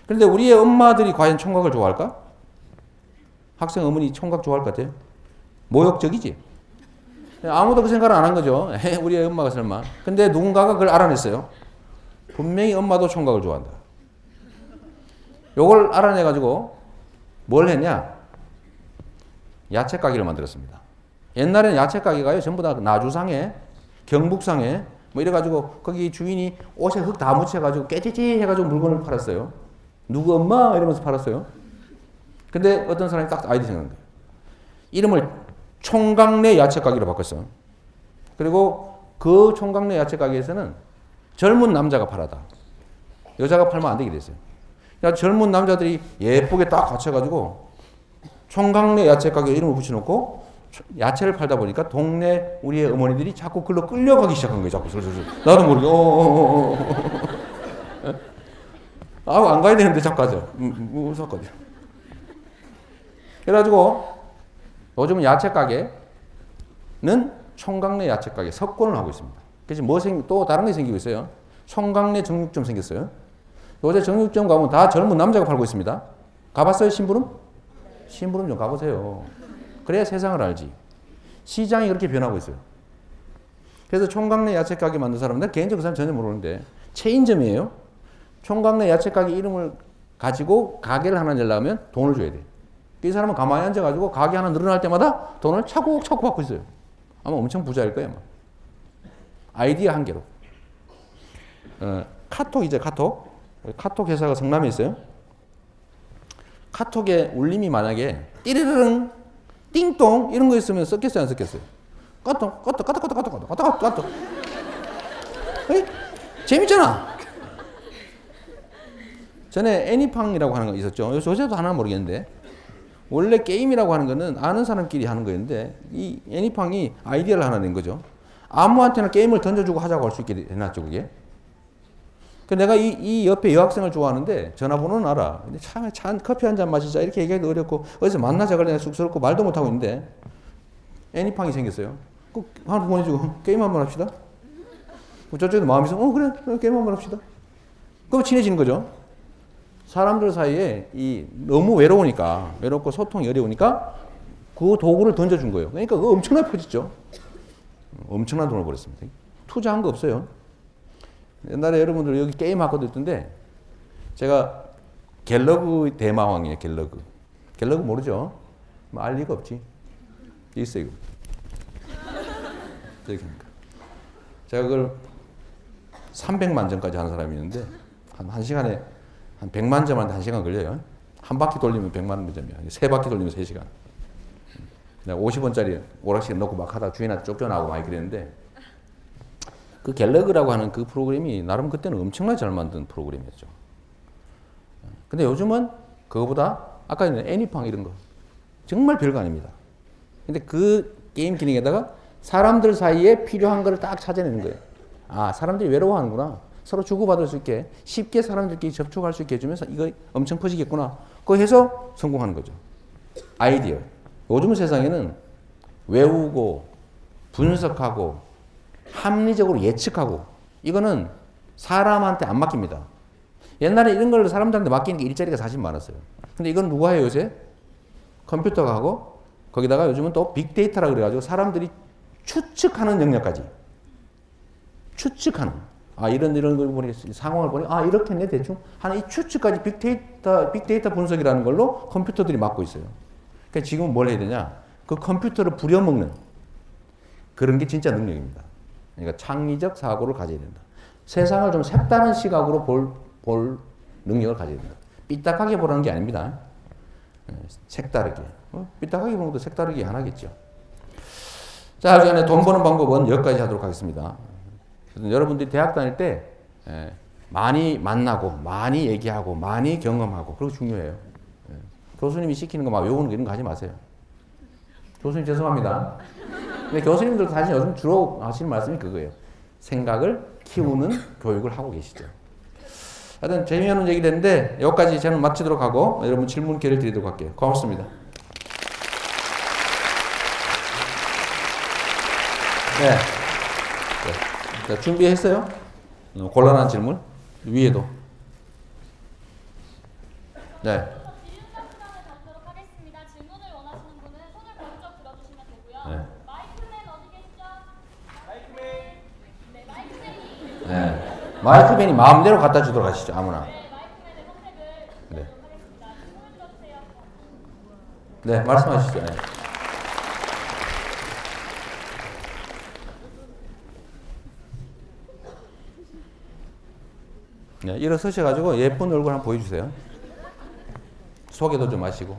그런데 우리의 엄마들이 과연 총각을 좋아할까? 학생 어머니 총각 좋아할 것 같아요? 모욕적이지? 아무도 그 생각을 안 한 거죠. 우리 엄마가 설마. 근데 누군가가 그걸 알아냈어요. 분명히 엄마도 총각을 좋아한다. 요걸 알아내가지고 뭘 했냐? 야채 가게를 만들었습니다. 옛날에는 야채 가게가요, 전부 다 나주상에, 경북상에, 뭐 이래가지고 거기 주인이 옷에 흙 다 묻혀가지고 깨지지 해가지고 물건을 팔았어요. 누구 엄마? 이러면서 팔았어요. 근데 어떤 사람이 딱 아이디어 생각한 거예요. 이름을 총각내 야채 가게로 바꿨어요. 그리고 그 총각내 야채 가게에서는 젊은 남자가 팔아다. 여자가 팔면 안 되게 됐어요. 그러니까 젊은 남자들이 예쁘게 딱 갖춰가지고 총각내 야채 가게 이름을 붙여놓고 야채를 팔다 보니까 동네 우리의 어머니들이 자꾸 글로 끌려가기 시작한 거예요. 자꾸 슬슬슬. 나도 모르게 아우 안 가야 되는데 자꾸 가죠. 무섭거든요. 그래가지고 요즘은 야채 가게는 총각내 야채 가게 석권을 하고 있습니다. 그래서 또 다른 게 생기고 있어요. 총각내 정육점 생겼어요. 요새 정육점 가면 다 젊은 남자가 팔고 있습니다. 가봤어요, 심부름? 심부름 좀 가보세요. 그래야 세상을 알지. 시장이 그렇게 변하고 있어요. 그래서 총각내 야채 가게 만든 사람은 개인적으로 그 사람 전혀 모르는데 체인점이에요. 총각내 야채 가게 이름을 가지고 가게를 하나 내려면 돈을 줘야 돼. 이 사람은 가만히 앉아가지고 가게 하나 늘어날 때마다 돈을 차곡차곡 받고 있어요. 아마 엄청 부자일 거예요. 아마. 아이디어 한 개로. 카톡이죠, 카톡. 카톡 회사가 성남에 있어요. 카톡에 울림이 만약에 띠르르릉, 띵동 이런 거 있으면 썼겠어요, 안 썼겠어요? 까톡. 재밌잖아. 전에 애니팡이라고 하는 거 있었죠. 요새도 하나 모르겠는데 원래 게임이라고 하는 거는 아는 사람끼리 하는 거였는데 이 애니팡이 아이디어를 하나 낸 거죠. 아무한테나 게임을 던져주고 하자고 할 수 있게 해놨죠, 그게. 내가 이 옆에 여학생을 좋아하는데 전화번호는 알아. 근데 참 커피 한 잔 마시자 이렇게 얘기하기도 어렵고 어디서 만나자 그래 쑥스럽고 말도 못하고 있는데 애니팡이 생겼어요. 꼭 하나 보내주고 게임 한번 합시다. 저쪽에도 마음이 있어. 그래 게임 한번 합시다. 그럼 친해지는 거죠. 사람들 사이에 너무 외롭고 소통이 어려우니까 그 도구를 던져준 거예요. 그러니까 그거 엄청나게 퍼졌죠. 엄청난 돈을 벌었습니다. 투자한 거 없어요. 옛날에 여러분들 여기 게임 학과도 있던데 제가 갤러그 대마왕이에요. 갤러그 모르죠? 알 리가 없지. 있어요. 이렇게 합니다. 제가 그걸 300만 점까지 하는 사람이 있는데 한 시간에 한 100만 점한테 1시간 걸려요. 한 바퀴 돌리면 100만 점이야. 세 바퀴 돌리면 3시간. 내가 50원짜리 오락실 넣고 막 하다가 주인한테 쫓겨나고 많이 그랬는데 그 갤러그라고 하는 그 프로그램이 나름 그때는 엄청나게 잘 만든 프로그램이었죠. 근데 요즘은 그거보다 아까 전에 애니팡 이런 거 정말 별거 아닙니다. 근데 그 게임 기능에다가 사람들 사이에 필요한 거를 딱 찾아내는 거예요. 아, 사람들이 외로워하는구나. 서로 주고받을 수 있게 쉽게 사람들끼리 접촉할 수 있게 해주면서 이거 엄청 퍼지겠구나. 그거 해서 성공하는 거죠. 아이디어. 요즘 세상에는 외우고 분석하고 합리적으로 예측하고 이거는 사람한테 안 맡깁니다. 옛날에 이런 걸 사람들한테 맡기는 게 일자리가 사실 많았어요. 근데 이건 누가 해요 요새? 컴퓨터가 하고 거기다가 요즘은 또 빅데이터라 그래가지고 사람들이 추측하는 영역까지 추측하는 이런 걸 보니 상황을 보니 이렇게 했네 대충 하는 이 추측까지 빅데이터 분석이라는 걸로 컴퓨터들이 맡고 있어요. 그러니까 지금 뭘 해야 되냐? 그 컴퓨터를 부려먹는 그런 게 진짜 능력입니다. 그러니까 창의적 사고를 가져야 된다. 세상을 좀 색다른 시각으로 볼 능력을 가져야 된다. 삐딱하게 보라는 게 아닙니다. 색다르게. 삐딱하게 보는 것도 색다르게 하나겠죠. 자, 그 전에 돈 버는 방법은 여기까지 하도록 하겠습니다. 여러분들이 대학 다닐 때 많이 만나고, 많이 얘기하고, 많이 경험하고, 그거 중요해요. 교수님이 시키는 거 막 외우는 거 이런 거 하지 마세요. 교수님 죄송합니다. 근데 교수님들 사실 요즘 주로 하시는 말씀이 그거예요. 생각을 키우는 교육을 하고 계시죠. 하여튼 재미있는 얘기 됐는데 여기까지 저는 마치도록 하고 여러분 질문 기회를 드리도록 할게요. 고맙습니다. 네. 자, 준비했어요? 곤란한 질문? 위에도. 네. 네. 마이크맨이 마음대로 갖다 주도록 하시죠. 아무나. 네. 네, 말씀하시죠. 네. 네, 일어서셔가지고 예쁜 얼굴 한번 보여주세요. 소개도 좀 하시고.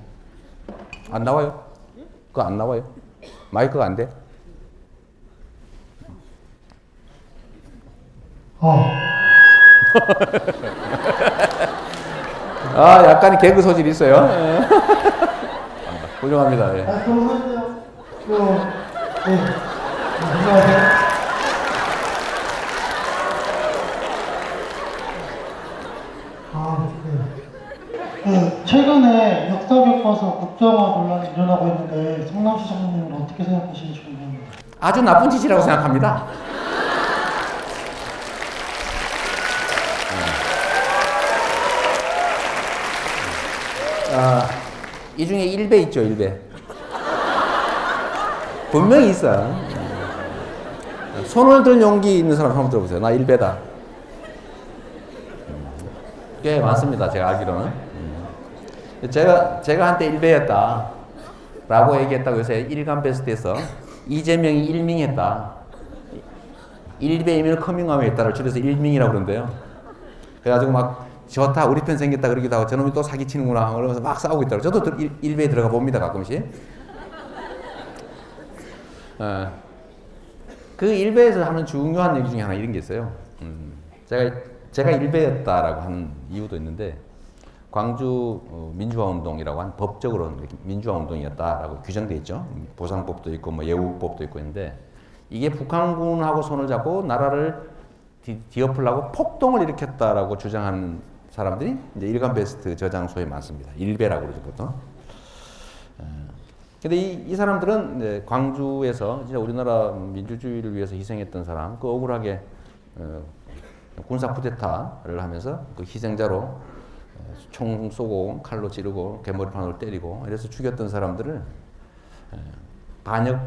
안 나와요? 그거 안 나와요? 마이크가 안 돼? 약간의 개그 소질이 있어요. 훌륭합니다. 예. 안녕하세요. 안녕하세요. 최근에 역사 교과서 국정화 논란이 일어나고 있는데 성남시 장로님은 어떻게 생각하시는지 궁금합니다. 아주 나쁜 짓이라고 생각합니다. 이 중에 1배 있죠, 1배. 분명히 있어. 손을 들 용기 있는 사람 한번 들어보세요. 나 1배다. 꽤 많습니다, 제가 알기로는. 제가 한때 1배였다. 라고 얘기했다고 요새 일간 베스트에서 이재명이 일밍했다. 1배이면 커밍아웃 했다를 줄여서 일밍이라고 그러는데요. 그래가지고 막 좋다 우리 편 생겼다 그러기도 하고 저놈이 또 사기치는구나 그러면서 막 싸우고 있더라고요. 저도 1배에 들어가 봅니다 가끔씩. 그 1배에서 하는 중요한 얘기 중에 하나 이런 게 있어요. 제가 1배였다라고 하는 이유도 있는데 광주 민주화 운동이라고 한 법적으로 민주화 운동이었다라고 규정되어 있죠. 보상법도 있고 뭐 예우법도 있고 있는데 이게 북한군하고 손을 잡고 나라를 뒤엎으려고 폭동을 일으켰다라고 주장하는 사람들이 이제 일간 베스트 저장소에 많습니다. 1배라고 그러죠 보통. 근데 이 사람들은 이제 광주에서 진짜 우리나라 민주주의를 위해서 희생했던 사람, 그 억울하게 군사 쿠데타를 하면서 그 희생자로 총 쏘고 칼로 찌르고 개머리판으로 때리고 이래서 죽였던 사람들을 반역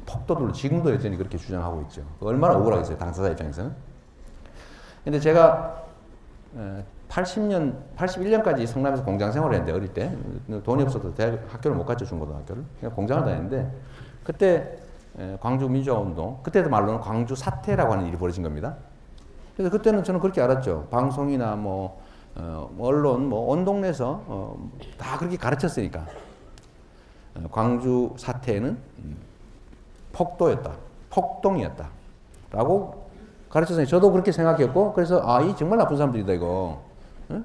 폭도들로 지금도 여전히 그렇게 주장하고 있죠. 얼마나 억울하겠어요 당사자 입장에서는. 근데 제가 81년까지 성남에서 공장 생활을 했는데 어릴 때 돈이 없어서 학교를 못 갔죠. 중고등학교를. 그냥 공장을 다녔는데 그때 광주 민주화운동, 그때도 말로는 광주 사태라고 하는 일이 벌어진 겁니다. 그래서 그때는 저는 그렇게 알았죠. 방송이나 언론, 온 동네에서 다 그렇게 가르쳤으니까. 광주 사태는 폭도였다, 폭동이었다 라고 가르쳤으니 저도 그렇게 생각했고, 그래서 이 정말 나쁜 사람들이다 이거. 응?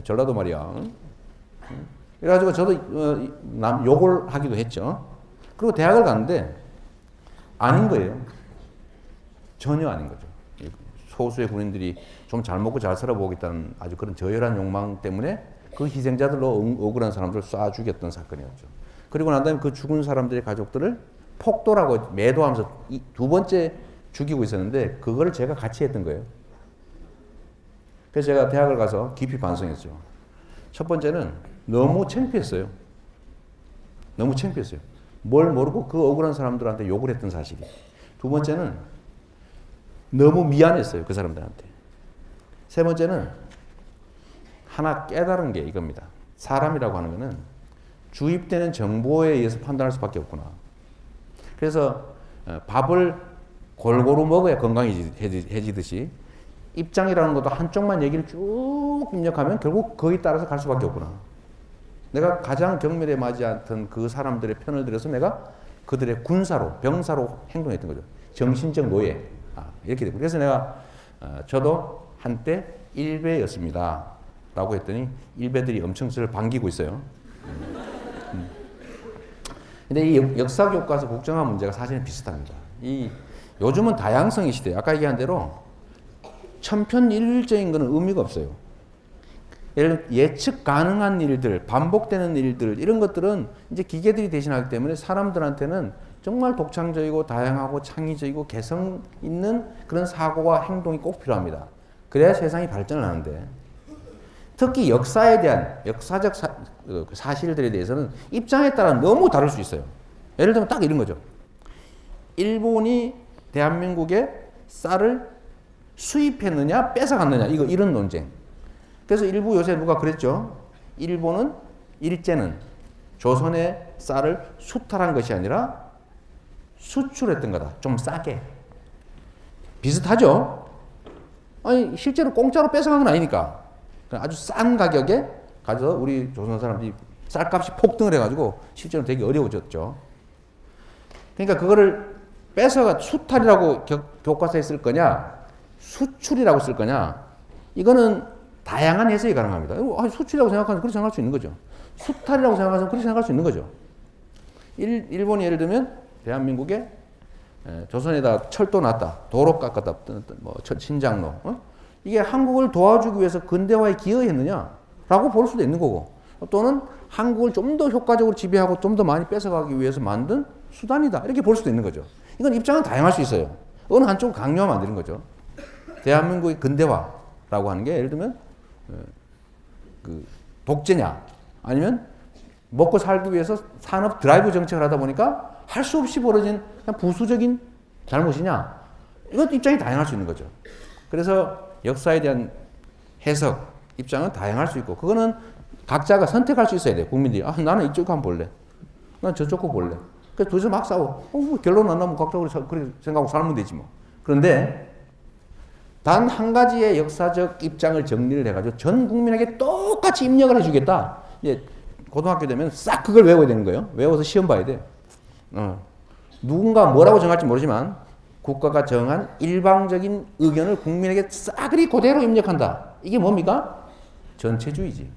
전라도 말이야. 응? 그래가지고 저도 욕을 하기도 했죠. 그리고 대학을 갔는데 아닌 거예요. 전혀 아닌 거죠. 소수의 군인들이 좀 잘 먹고 잘 살아보겠다는 아주 그런 저열한 욕망 때문에 그 희생자들로 억울한 사람들을 쏴 죽였던 사건이었죠. 그리고 난 다음에 그 죽은 사람들의 가족들을 폭도라고 매도하면서 두 번째 죽이고 있었는데 그거를 제가 같이 했던 거예요. 그래서 제가 대학을 가서 깊이 반성했죠. 첫 번째는 너무 창피했어요. 너무 창피했어요. 뭘 모르고 그 억울한 사람들한테 욕을 했던 사실이. 두 번째는 너무 미안했어요. 그 사람들한테. 세 번째는 하나 깨달은 게 이겁니다. 사람이라고 하는 거는 주입되는 정보에 의해서 판단할 수밖에 없구나. 그래서 밥을 골고루 먹어야 건강해지듯이 입장이라는 것도 한쪽만 얘기를 쭉 입력하면 결국 거기에 따라서 갈 수밖에 없구나. 내가 가장 경멸에 맞지 않던 그 사람들의 편을 들여서 내가 그들의 군사로, 병사로 행동했던 거죠. 정신적 노예. 이렇게 되고. 그래서 내가 저도 한때 일베였습니다. 라고 했더니 일베들이 엄청 저를 반기고 있어요. 근데 이 역사 교과서 국정화 문제가 사실은 비슷합니다. 요즘은 다양성의 시대. 아까 얘기한 대로 천편일률적인 것은 의미가 없어요. 예를 들어 예측 가능한 일들, 반복되는 일들 이런 것들은 이제 기계들이 대신하기 때문에 사람들한테는 정말 독창적이고 다양하고 창의적이고 개성 있는 그런 사고와 행동이 꼭 필요합니다. 그래야 세상이 발전을 하는데 특히 역사에 대한 역사적 사실들에 대해서는 입장에 따라 너무 다를 수 있어요. 예를 들면 딱 이런 거죠. 일본이 대한민국에 쌀을 수입했느냐 뺏어갔느냐 이런 논쟁. 그래서 일부 요새 누가 그랬죠. 일제는 조선의 쌀을 수탈한 것이 아니라 수출했던 거다. 좀 싸게. 비슷하죠. 아니 실제로 공짜로 뺏어간 건 아니니까. 아주 싼 가격에 가져서 우리 조선 사람들이 쌀값이 폭등을 해가지고 실제로 되게 어려워졌죠. 그러니까 그거를 뺏어가 수탈이라고 교과서에 쓸 거냐 수출이라고 쓸 거냐 이거는 다양한 해석이 가능합니다. 수출이라고 생각하면 그렇게 생각할 수 있는 거죠. 수탈이라고 생각하면 그렇게 생각할 수 있는 거죠. 일본이 예를 들면 대한민국에 조선에다 철도 놨다, 도로 깎았다, 신장로. 이게 한국을 도와주기 위해서 근대화에 기여했느냐라고 볼 수도 있는 거고, 또는 한국을 좀 더 효과적으로 지배하고 좀 더 많이 뺏어가기 위해서 만든 수단이다 이렇게 볼 수도 있는 거죠. 이건 입장은 다양할 수 있어요. 어느 한쪽을 강요하면 안 되는 거죠. 대한민국의 근대화라고 하는 게 예를 들면 그 독재냐 아니면 먹고 살기 위해서 산업 드라이브 정책을 하다 보니까 할 수 없이 벌어진 그냥 부수적인 잘못이냐 이것도 입장이 다양할 수 있는 거죠. 그래서 역사에 대한 해석 입장은 다양할 수 있고 그거는 각자가 선택할 수 있어야 돼요. 국민들이 나는 이쪽 한번 볼래, 난 저쪽 거 볼래. 그래서 둘이서 막 싸워. 결론 안 나면 각자 그렇게 생각하고 살면 되지 뭐. 그런데 단 한 가지의 역사적 입장을 정리를 해가지고 전 국민에게 똑같이 입력을 해주겠다. 이제 고등학교 되면 싹 그걸 외워야 되는 거예요. 외워서 시험 봐야 돼. 누군가 뭐라고 정할지 모르지만 국가가 정한 일방적인 의견을 국민에게 싸그리 그대로 입력한다. 이게 뭡니까? 전체주의지.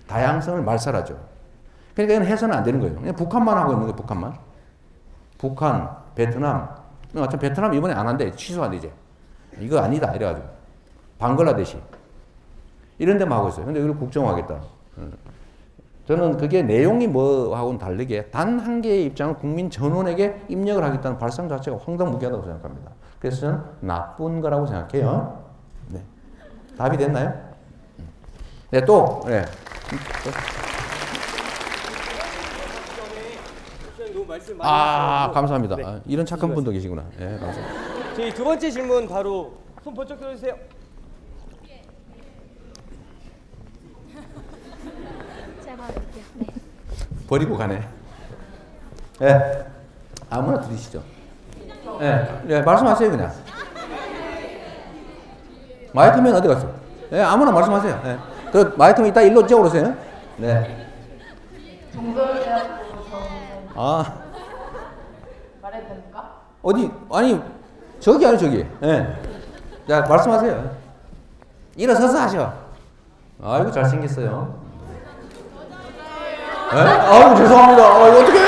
다양성을 말살하죠. 그러니까 이건 해서는 안 되는 거예요. 그냥 북한만 하고 있는 거예요. 북한만. 북한, 베트남. 참 베트남 이번에 안 한대. 취소한대 이제. 이거 아니다 이래가지고. 방글라데시. 이런 데만 하고 있어요. 근데 이걸 국정화하겠다. 저는 그게 내용이 뭐하고는 다르게 단 한 개의 입장을 국민 전원에게 입력을 하겠다는 발상 자체가 황당무계하다고 생각합니다. 그래서 저는 나쁜 거라고 생각해요. 네. 답이 됐나요? 네, 또. 네. 감사합니다. 네. 이런 착한 분도 계시구나. 네, 감사합니다. 저희 두 번째 질문 바로 손 번쩍 들어주세요. 제가 받을게요. 네. 버리고 가네. 네. 아무나 들으시죠. 예, 네, 말씀하세요 그냥. 마이크면 어디 갔어? 예, 아무나 말씀하세요. 예. 그 마이크면 이따 일로 찍어오세요. 네. 동서대학교 아, 말해도 됩니까? 어디 아니 저기 아니 저기. 예. 자 말씀하세요. 일어서서 하셔. 아이고 잘생겼어요. 예? 아이고 죄송합니다. 이거 어떡해?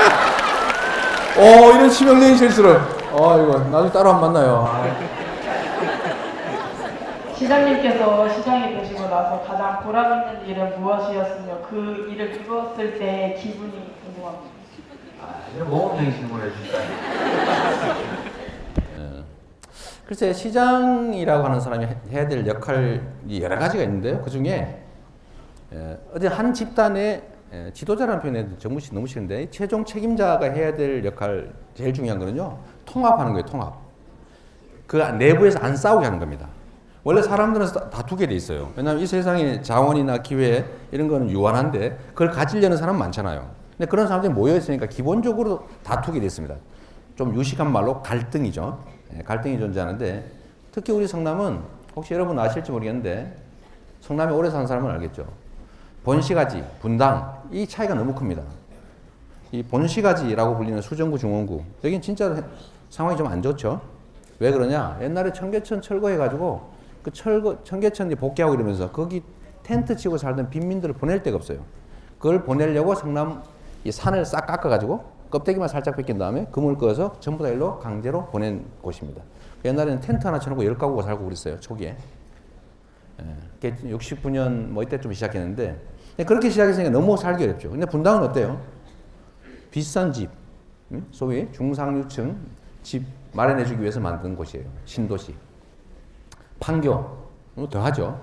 이런 치명적인 실수를. 이거 나중에 따로 한번 만나요. 시장님께서 시장이 되시고 나서 가장 보람 있는 일은 무엇이었으며 그 일을 이루었을 때 기분이 궁금합니다. 이런 모험적인 질문을 해주실까요? 글쎄 시장이라고 하는 사람이 해야 될 역할이 여러 가지가 있는데요. 그 중에 어디 한 집단의 지도자라는 표현이 너무 싫은데 최종 책임자가 해야 될 역할 제일 중요한 거는요. 통합하는 거예요. 통합. 그 내부에서 안 싸우게 하는 겁니다. 원래 사람들은 다투게 돼 있어요. 왜냐하면 이 세상에 자원이나 기회 이런 거는 유한한데 그걸 가지려는 사람 많잖아요. 근데 그런 사람들이 모여 있으니까 기본적으로 다투게 돼 있습니다. 좀 유식한 말로 갈등이죠. 갈등이 존재하는데 특히 우리 성남은 혹시 여러분 아실지 모르겠는데 성남에 오래 사는 사람은 알겠죠. 본시가지, 분당 이 차이가 너무 큽니다. 이 본시가지라고 불리는 수정구, 중원구 여긴 진짜 상황이 좀 안 좋죠. 왜 그러냐? 옛날에 청계천 철거해가지고 그 청계천이 복귀하고 이러면서 거기 텐트 치고 살던 빈민들을 보낼 데가 없어요. 그걸 보내려고 성남 이 산을 싹 깎아가지고 껍데기만 살짝 벗긴 다음에 그물 꺼서 전부 다 일로 강제로 보낸 곳입니다. 옛날에는 텐트 하나 쳐놓고 10가구가 살고 그랬어요. 초기에. 69년 뭐 이때쯤 시작했는데 그렇게 시작했으니까 너무 살기 어렵죠. 근데 분당은 어때요? 비싼 집, 소위 중상류층 집 마련해주기 위해서 만든 곳이에요. 신도시. 판교, 더하죠.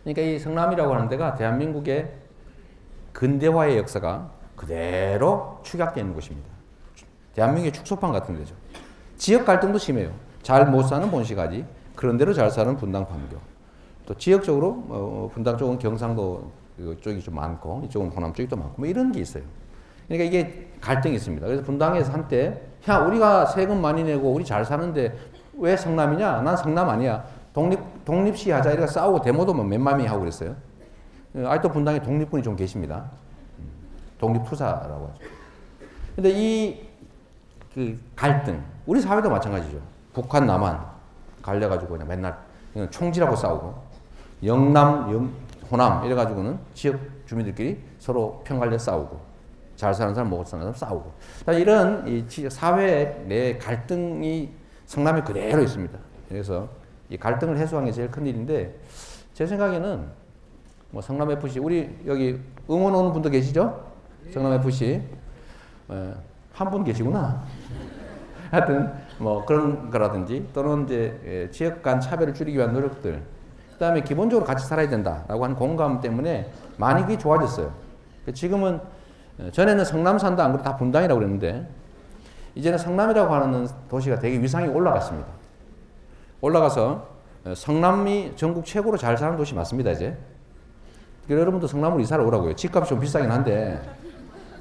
그러니까 이 성남이라고 하는 데가 대한민국의 근대화의 역사가 그대로 축약되어 있는 곳입니다. 대한민국의 축소판 같은 데죠. 지역 갈등도 심해요. 잘 못 사는 본시가지, 그런 대로 잘 사는 분당, 판교. 또 지역적으로 분당 쪽은 경상도 쪽이 좀 많고 이쪽은 호남 쪽이 또 많고 뭐 이런 게 있어요. 그러니까 이게 갈등이 있습니다. 그래서 분당에서 한때 야 우리가 세금 많이 내고 우리 잘 사는데 왜 성남이냐? 난 성남 아니야. 독립시 하자 이렇게 싸우고 데모도 뭐 맨맘이 하고 그랬어요. 아직도 분당에 독립군이 좀 계십니다. 독립투사라고 하죠. 근데 이 그 갈등 우리 사회도 마찬가지죠. 북한 남한 갈려가지고 그냥 맨날 그냥 총질하고 싸우고 영남 호남 이래가지고는 지역 주민들끼리 서로 편갈려 싸우고 잘 사는 사람 못 사는 사람 싸우고 이런 이 사회 내 갈등이 성남에 그대로 있습니다. 그래서 이 갈등을 해소하는 게 제일 큰 일인데 제 생각에는 뭐 성남 FC 우리 여기 응원 오는 분도 계시죠? 성남 FC 한 분 계시구나. 하여튼 뭐 그런 거라든지 또는 이제 지역 간 차별을 줄이기 위한 노력들 그다음에 기본적으로 같이 살아야 된다라고 하는 공감 때문에 많이 그게 좋아졌어요. 지금은 전에는 성남 산다 안 그래도 다 분당이라고 그랬는데 이제는 성남이라고 하는 도시가 되게 위상이 올라갔습니다. 올라가서 성남이 전국 최고로 잘 사는 도시 맞습니다 이제. 여러분도 성남으로 이사를 오라고요. 집값이 좀 비싸긴 한데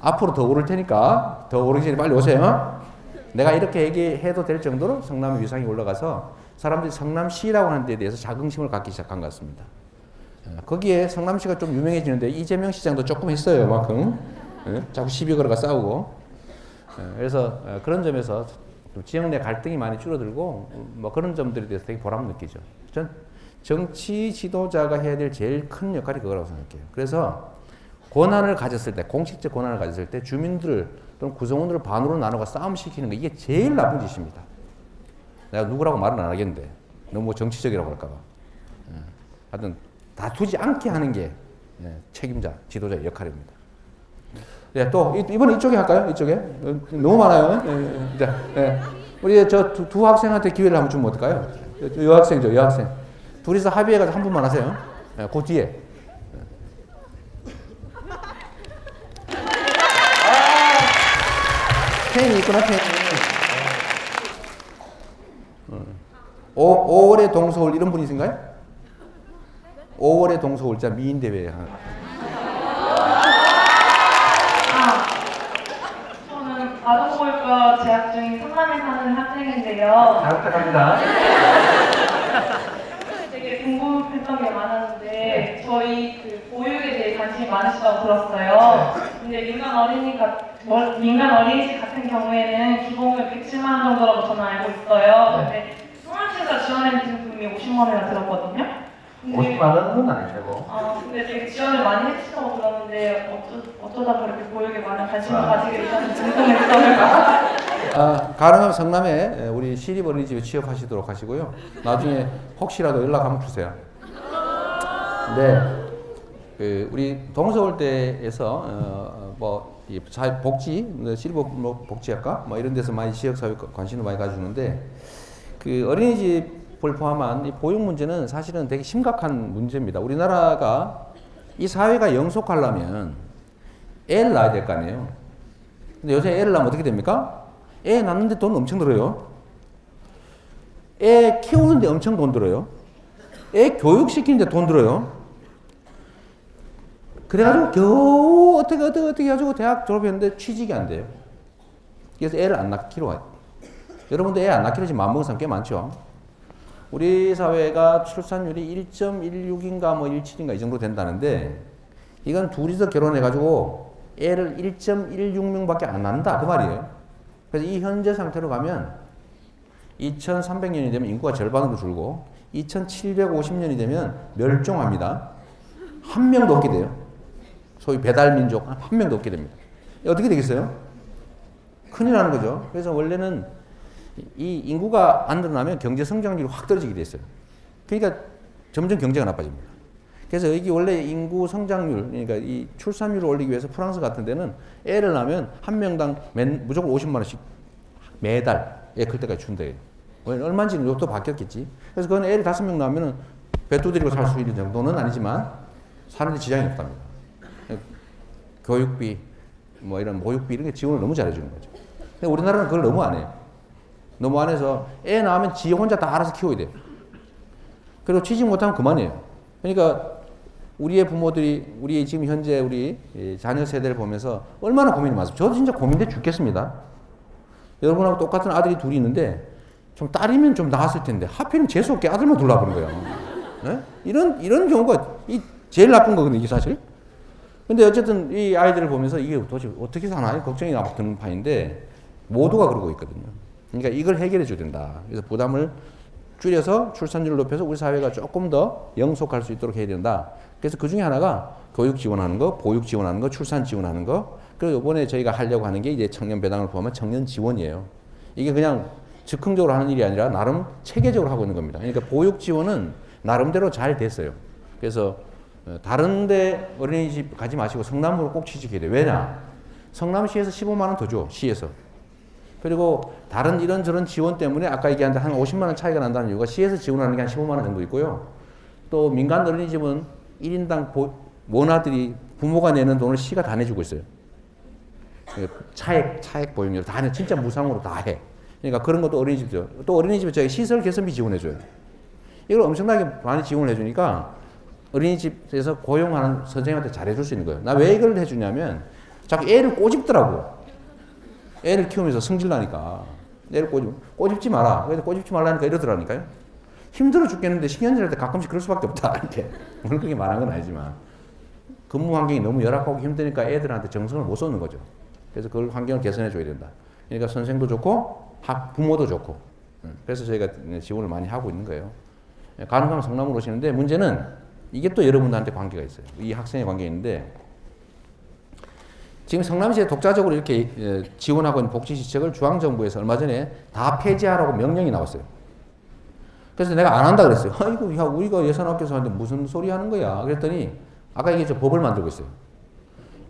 앞으로 더 오를 테니까 더 오르기 전에 빨리 오세요. 내가 이렇게 얘기해도 될 정도로 성남의 위상이 올라가서 사람들이 성남시라고 하는 데에 대해서 자긍심을 갖기 시작한 것 같습니다. 거기에 성남시가 좀 유명해지는데 이재명 시장도 조금 했어요. 그만큼. 자꾸 시비 걸어가 싸우고. 그래서 그런 점에서 좀 지역 내 갈등이 많이 줄어들고 뭐 그런 점들에 대해서 되게 보람을 느끼죠. 전 정치 지도자가 해야 될 제일 큰 역할이 그거라고 생각해요. 그래서 권한을 가졌을 때, 공식적 권한을 가졌을 때 주민들 또는 구성원들을 반으로 나누고 싸움시키는 거 이게 제일 나쁜 짓입니다. 내가 누구라고 말은 안 하겠는데 너무 정치적이라고 할까 봐. 하여튼 다투지 않게 하는 게 책임자, 지도자의 역할입니다. 네, 또 이번에 이쪽에 할까요? 이쪽에? 너무 많아요. 우리 저 두 학생한테 기회를 한번 주면 어떨까요? 여학생죠, 여학생. 둘이서 합의해가지고 한 분만 하세요. 그 뒤에. 펜이 있구나, 펜이. 5월의 동서울 이런 분이신가요? 5월의 동서울자 미인대회. 저는 아동보육과 재학 중인 성남에 사는 학생인데요. 잘 부탁합니다. 되게 궁금했던 게 많았는데 저희 그 보육에 대해 관심이 많으시다고 들었어요. 근데 민간 어린이집 같은 경우에는 기본금 110만 원 정도라고 저는 알고 있어요. 근데 성남시에서 지원해 주신 금이 50만 원이나 들었거든요. 50만 원은 아니고. 근데 되게 지원을 많이 해주신다고 들었는데 어쩌다 그렇게 보육에 많은 관심을 가지게 되셨는지 궁금했어요. 가능하면 성남에 우리 시립 어린이집에 취업하시도록 하시고요. 나중에 혹시라도 연락 한번 주세요. 네, 우리 동서울대에서 이 복지, 시립복지학과 이런 데서 많이 지역사회 관심을 많이 가지는데 그 어린이집을 포함한 이 보육 문제는 사실은 되게 심각한 문제입니다. 우리나라가 이 사회가 영속하려면 애를 낳아야 될 거 아니에요. 근데 요새 애를 낳으면 어떻게 됩니까? 애 낳는데 돈 엄청 들어요. 애 키우는데 엄청 돈 들어요. 애 교육시키는데 돈 들어요. 그래가지고 겨우 어떻게 해가지고 대학 졸업했는데 취직이 안 돼요. 그래서 애를 안 낳기로 와요. 여러분도 애 안 낳기로 지금 마음먹은 사람 꽤 많죠. 우리 사회가 출산율이 1.16인가 17인가 이 정도 된다는데 이건 둘이서 결혼해가지고 애를 1.16명밖에 안 낳는다 그 말이에요. 그래서 이 현재 상태로 가면 2300년이 되면 인구가 절반으로 줄고 2750년이 되면 멸종합니다. 한 명도 없게 돼요. 소위 배달민족 한 명도 없게 됩니다. 어떻게 되겠어요? 큰일 나는 거죠. 그래서 원래는 이 인구가 안 늘어나면 경제 성장률이 확 떨어지게 돼 있어요. 그러니까 점점 경제가 나빠집니다. 그래서 여기 원래 인구 성장률, 그러니까 이 출산율을 올리기 위해서 프랑스 같은 데는 애를 낳으면 한 명당 무조건 50만 원씩 매달 애 클 때까지 준대요. 얼마인지는 요것도 바뀌었겠지. 그래서 그건 애를 5명 낳으면 배 두드리고 살 수 있는 정도는 아니지만 사는데 지장이 없답니다. 교육비, 이런 모육비 이런 게 지원을 너무 잘해주는 거죠. 근데 우리나라는 그걸 너무 안 해요. 너무 안 해서 애 낳으면 지 혼자 다 알아서 키워야 돼요. 그리고 취직 못하면 그만이에요. 그러니까 우리의 부모들이 우리 지금 현재 우리 자녀 세대를 보면서 얼마나 고민이 많습니까? 저도 진짜 고민돼 죽겠습니다. 여러분하고 똑같은 아들이 둘이 있는데 좀 딸이면 좀 나았을 텐데 하필이면 재수없게 아들만 둘러버린 거예요. 네? 이런 경우가 제일 나쁜 거거든요, 이게 사실. 근데 어쨌든 이 아이들을 보면서 이게 도대체 어떻게 사나 걱정이 드는 판인데 모두가 그러고 있거든요. 그러니까 이걸 해결해 줘야 된다. 그래서 부담을 줄여서 출산율을 높여서 우리 사회가 조금 더 영속할 수 있도록 해야 된다. 그래서 그 중에 하나가 교육 지원하는 거, 보육 지원하는 거, 출산 지원하는 거. 그리고 이번에 저희가 하려고 하는 게 이제 청년 배당을 포함한 청년 지원이에요. 이게 그냥 즉흥적으로 하는 일이 아니라 나름 체계적으로 하고 있는 겁니다. 그러니까 보육 지원은 나름대로 잘 됐어요. 그래서 다른 데 어린이집 가지 마시고 성남으로 꼭 취직해야 돼요. 왜냐? 성남시에서 15만 원 더 줘, 시에서. 그리고 다른 이런저런 지원 때문에 아까 얘기한 한 50만 원 차이가 난다는 이유가 시에서 지원하는 게 한 15만 원 정도 있고요. 또 민간 어린이집은 1인당 모나들이 부모가 내는 돈을 시가 다 내주고 있어요. 차액 보육료 다 내, 진짜 무상으로 다 해. 그러니까 그런 것도 어린이집이죠. 또 어린이집에 저희 시설 개선비 지원해줘요. 이걸 엄청나게 많이 지원을 해주니까 어린이집에서 고용하는 선생님한테 잘해줄 수 있는 거예요. 나 왜 이걸 해주냐면 자꾸 애를 꼬집더라고. 애를 키우면서 성질나니까. 애를 꼬집지 마라. 그래서 꼬집지 말라니까 이러더라니까요. 힘들어 죽겠는데 신경질할 때 가끔씩 그럴 수밖에 없다. 이렇게. 물론 그게 말한 건 아니지만. 근무 환경이 너무 열악하고 힘드니까 애들한테 정성을 못 쏟는 거죠. 그래서 그 환경을 개선해 줘야 된다. 그러니까 선생도 좋고 부모도 좋고. 그래서 저희가 지원을 많이 하고 있는 거예요. 가능하면 성남으로 오시는데 문제는 이게 또 여러분들한테 관계가 있어요. 이 학생의 관계가 있는데 지금 성남시에 독자적으로 이렇게 지원하고 있는 복지시책을 중앙정부에서 얼마 전에 다 폐지하라고 명령이 나왔어요. 그래서 내가 안 한다 그랬어요. 아이고, 야, 우리가 예산 아껴서 하는데 무슨 소리 하는 거야. 그랬더니 아까 얘기했죠. 법을 만들고 있어요.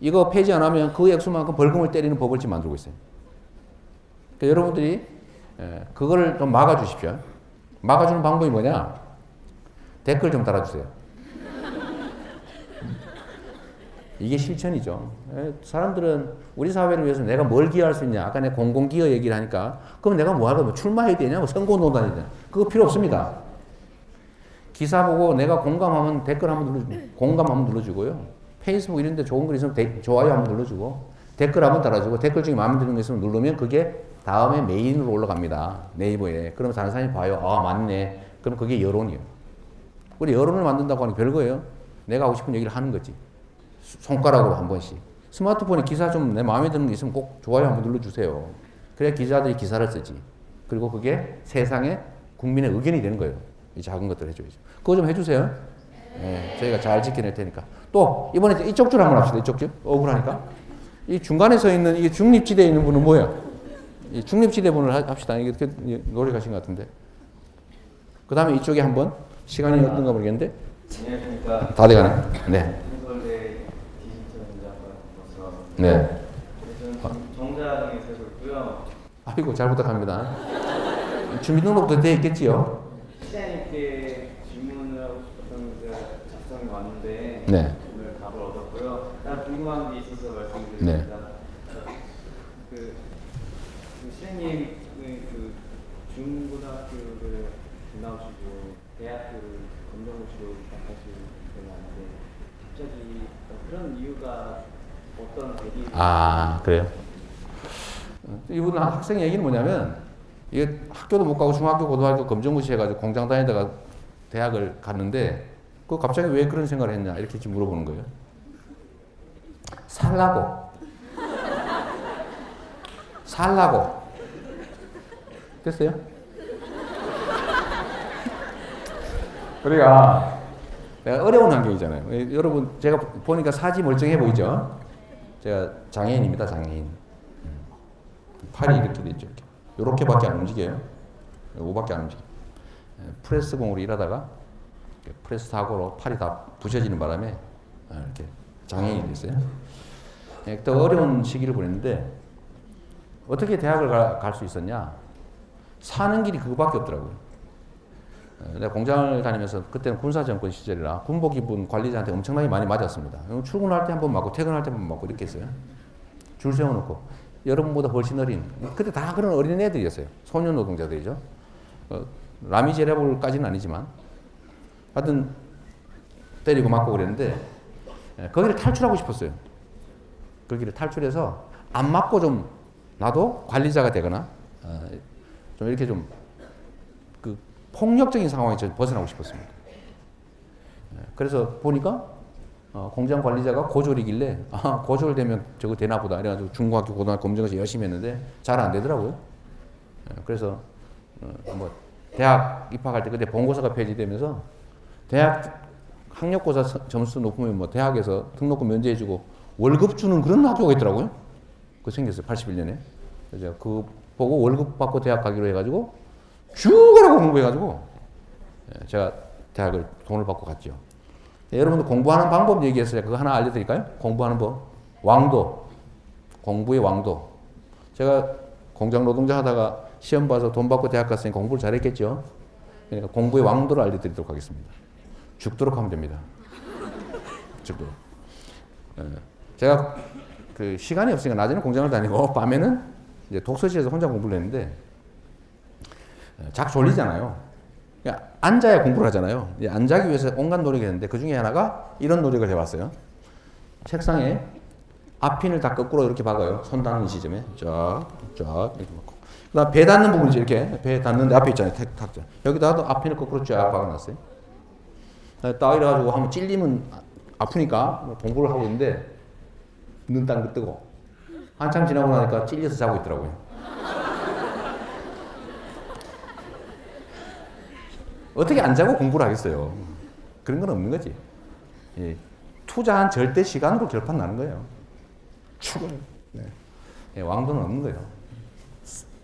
이거 폐지 안 하면 그 액수만큼 벌금을 때리는 법을 지금 만들고 있어요. 그러니까 여러분들이 그거를 좀 막아주십시오. 막아주는 방법이 뭐냐? 댓글 좀 달아주세요. 이게 실천이죠. 사람들은 우리 사회를 위해서 내가 뭘 기여할 수 있냐. 아까 내가 공공기여 얘기를 하니까 그럼 내가 뭐 하고 출마해야 되냐? 뭐 선거운동단이 되냐? 그거 필요 없습니다. 기사 보고 내가 공감하면 댓글 한번 눌러주고 공감 한번 눌러주고요. 페이스북 이런 데 좋은 글 있으면 좋아요 한번 눌러주고 댓글 한번 달아주고 댓글 중에 마음에 드는 거 있으면 누르면 그게 다음에 메인으로 올라갑니다. 네이버에. 그러면 다른 사람이 봐요. 아, 맞네. 그럼 그게 여론이에요. 우리 여론을 만든다고 하는 게 별거예요. 내가 하고 싶은 얘기를 하는 거지. 손가락으로 한 번씩. 스마트폰에 기사 좀 내 마음에 드는 게 있으면 꼭 좋아요 한번 눌러주세요. 그래야 기자들이 기사를 쓰지. 그리고 그게 세상에 국민의 의견이 되는 거예요. 이 작은 것들 해줘야죠. 그거 좀 해주세요. 네, 저희가 잘 지켜낼 테니까. 또 이번에 이쪽 줄 한번 합시다. 이쪽 줄. 억울하니까. 이 중간에 서 있는 이 중립지대에 있는 분은 뭐예요? 이 중립지대 분을 합시다. 이게 노래 가신 것 같은데. 그 다음에 이쪽에 한번 시간이 어떤가 모르겠는데. 안녕하십니까. 다 돼가네. 네. 한솔대 디지털 전자과로서 네. 저는 정장에 살고 있고요. 아이고 잘 부탁합니다. 주민등록도 돼 있겠지요? 시장님께 질문을 하고 싶었던 게 작성이 왔는데 네. 오늘 답을 얻었고요. 난 궁금한 게 있어서 네. 말씀드립니다. 그 시장님의 그 중고등학교를 나오시고 대학교를 검정고시로 입학하시고 나는데 갑자기 그런 이유가 어떤 계기? 아 그래요? 이분 학생 얘기는 뭐냐면 이게 학교도 못 가고 중학교 고등학교 검정고시 해가지고 공장 다니다가 대학을 갔는데 그 갑자기 왜 그런 생각을 했냐 이렇게 지금 물어보는 거예요. 살라고 됐어요? 우리가 내가 어려운 환경이잖아요. 여러분 제가 보니까 사지 멀쩡해 보이죠? 제가 장애인입니다. 장애인. 팔이 이렇게 돼 있죠. 이렇게밖에 안 움직여요. 요거밖에 안 움직여요. 프레스공으로 일하다가 프레스 사고로 팔이 다 부셔지는 바람에 이렇게 장애인이 됐어요. 또 어려운 시기를 보냈는데 어떻게 대학을 갈 수 있었냐? 사는 길이 그거밖에 없더라고요. 내가 공장을 다니면서 그때는 군사정권 시절이라 군복 입은 관리자한테 엄청나게 많이 맞았습니다. 출근할 때 한 번 맞고 퇴근할 때 한 번 맞고 이렇게 했어요. 줄 세워놓고 여러분보다 훨씬 어린 그때 다 그런 어린 애들이었어요. 소년 노동자들이죠. 라미제라블까지는 아니지만 하여튼 때리고 맞고 그랬는데 거기를 탈출하고 싶었어요. 거기를 탈출해서 안 맞고 좀 나도 관리자가 되거나 좀 이렇게 좀 그 폭력적인 상황에서 벗어나고 싶었습니다. 그래서 보니까 공장 관리자가 고졸이길래 고졸되면 저거 되나 보다 이래가지고 중고학교 고등학교 검정고시 열심히 했는데 잘 안 되더라고요. 그래서 뭐 대학 입학할 때 그때 본고사가 폐지되면서 대학 학력고사 점수 높으면 뭐 대학에서 등록금 면제해주고 월급 주는 그런 학교가 있더라고요. 그거 생겼어요. 81년에. 그래서 그 보고 월급 받고 대학 가기로 해가지고 쭉 가라고 공부해가지고 제가 대학을 돈을 받고 갔죠. 여러분들 공부하는 방법 얘기했어요. 그거 하나 알려드릴까요? 공부하는 법. 왕도. 공부의 왕도. 제가 공장 노동자 하다가 시험 봐서 돈 받고 대학 갔으니 공부를 잘했겠죠. 그러니까 공부의 왕도를 알려드리도록 하겠습니다. 죽도록 하면 됩니다. 죽도록. 제가 그 시간이 없으니까 낮에는 공장을 다니고 밤에는 이제 독서실에서 혼자 공부를 했는데 자꾸 졸리잖아요. 그러니까 앉아야 공부를 하잖아요. 앉아기 위해서 온갖 노력을 했는데 그 중에 하나가 이런 노력을 해봤어요. 책상에 앞핀을 다 거꾸로 이렇게 박아요. 손 닿는 지점에 쫙 이렇게 박고. 그다음 배 닿는 부분이죠. 이렇게 배 닿는데 앞에 있잖아요. 탁자. 여기다가도 앞핀을 거꾸로 쫙 박아놨어요. 딱 이래가지고 한번 찔리면 아프니까 공부를 하고 있는데 눈 딱 뜨고 한참 지나고 나니까 찔려서 자고 있더라고요. 어떻게 안 자고 공부를 하겠어요? 그런 건 없는 거지. 예. 투자한 절대 시간으로 결판 나는 거예요. 네. 예, 왕도는 없는 거예요.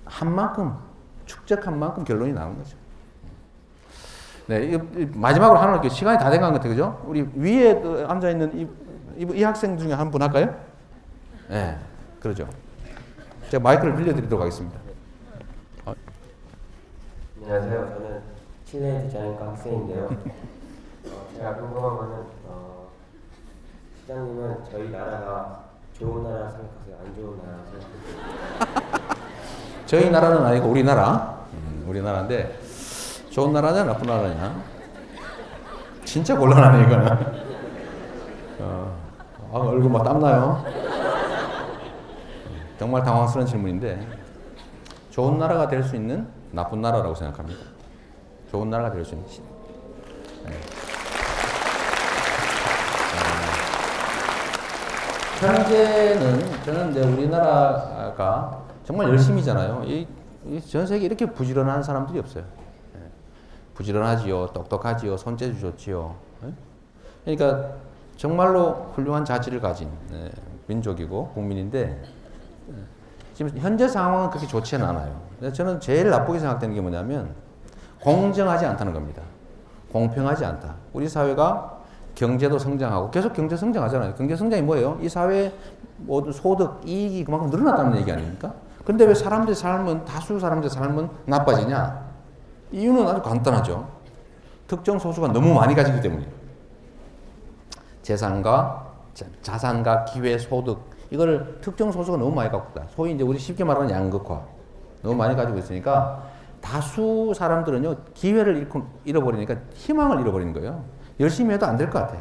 한 만큼 축적한 만큼 결론이 나온 거죠. 네, 마지막으로 하나 할게요. 시간이 다 돼간 것 같아요, 그죠? 우리 위에 앉아 있는 이 학생 중에 한 분 할까요? 네, 그러죠. 제가 마이크를 빌려드리도록 하겠습니다. 안녕하세요. 저는 실내 디자인과 학생인데요. 제가 궁금한 거는 시장님은 저희 나라가 좋은 나라 생각하세요? 안 좋은 나라 생각하세요? 저희 나라는 아니고 우리나라. 우리나라인데 좋은 나라냐 나쁜 나라냐? 진짜 곤란하네 이거는. 얼굴 막 땀나요. 정말 당황스러운 질문인데 좋은 나라가 될 수 있는 나쁜 나라라고 생각합니다. 좋은 나라가 될 수 있는 네. 현재는 저는 이제 우리나라가 정말 열심히잖아요. 이 전 세계 이렇게 부지런한 사람들이 없어요. 예. 부지런하지요, 똑똑하지요, 손재주 좋지요. 예? 그러니까 정말로 훌륭한 자질을 가진 민족이고 국민인데 지금 현재 상황은 그렇게 좋지는 않아요. 저는 제일 나쁘게 생각되는 게 뭐냐면 공정하지 않다는 겁니다. 공평하지 않다. 우리 사회가 경제도 성장하고 계속 경제 성장하잖아요. 경제 성장이 뭐예요? 이 사회 모든 소득, 이익이 그만큼 늘어났다는 얘기 아닙니까? 그런데 왜 사람들의 삶은 다수 사람들의 삶은 나빠지냐? 이유는 아주 간단하죠. 특정 소수가 너무 많이 가지기 때문이에요. 재산과 자산과 기회, 소득 이거를 특정 소수가 너무 많이 갖고 있다. 소위 이제 우리 쉽게 말하는 양극화 너무 많이 가지고 있으니까 다수 사람들은요 기회를 잃어버리니까 희망을 잃어버리는 거예요. 열심히 해도 안 될 것 같아.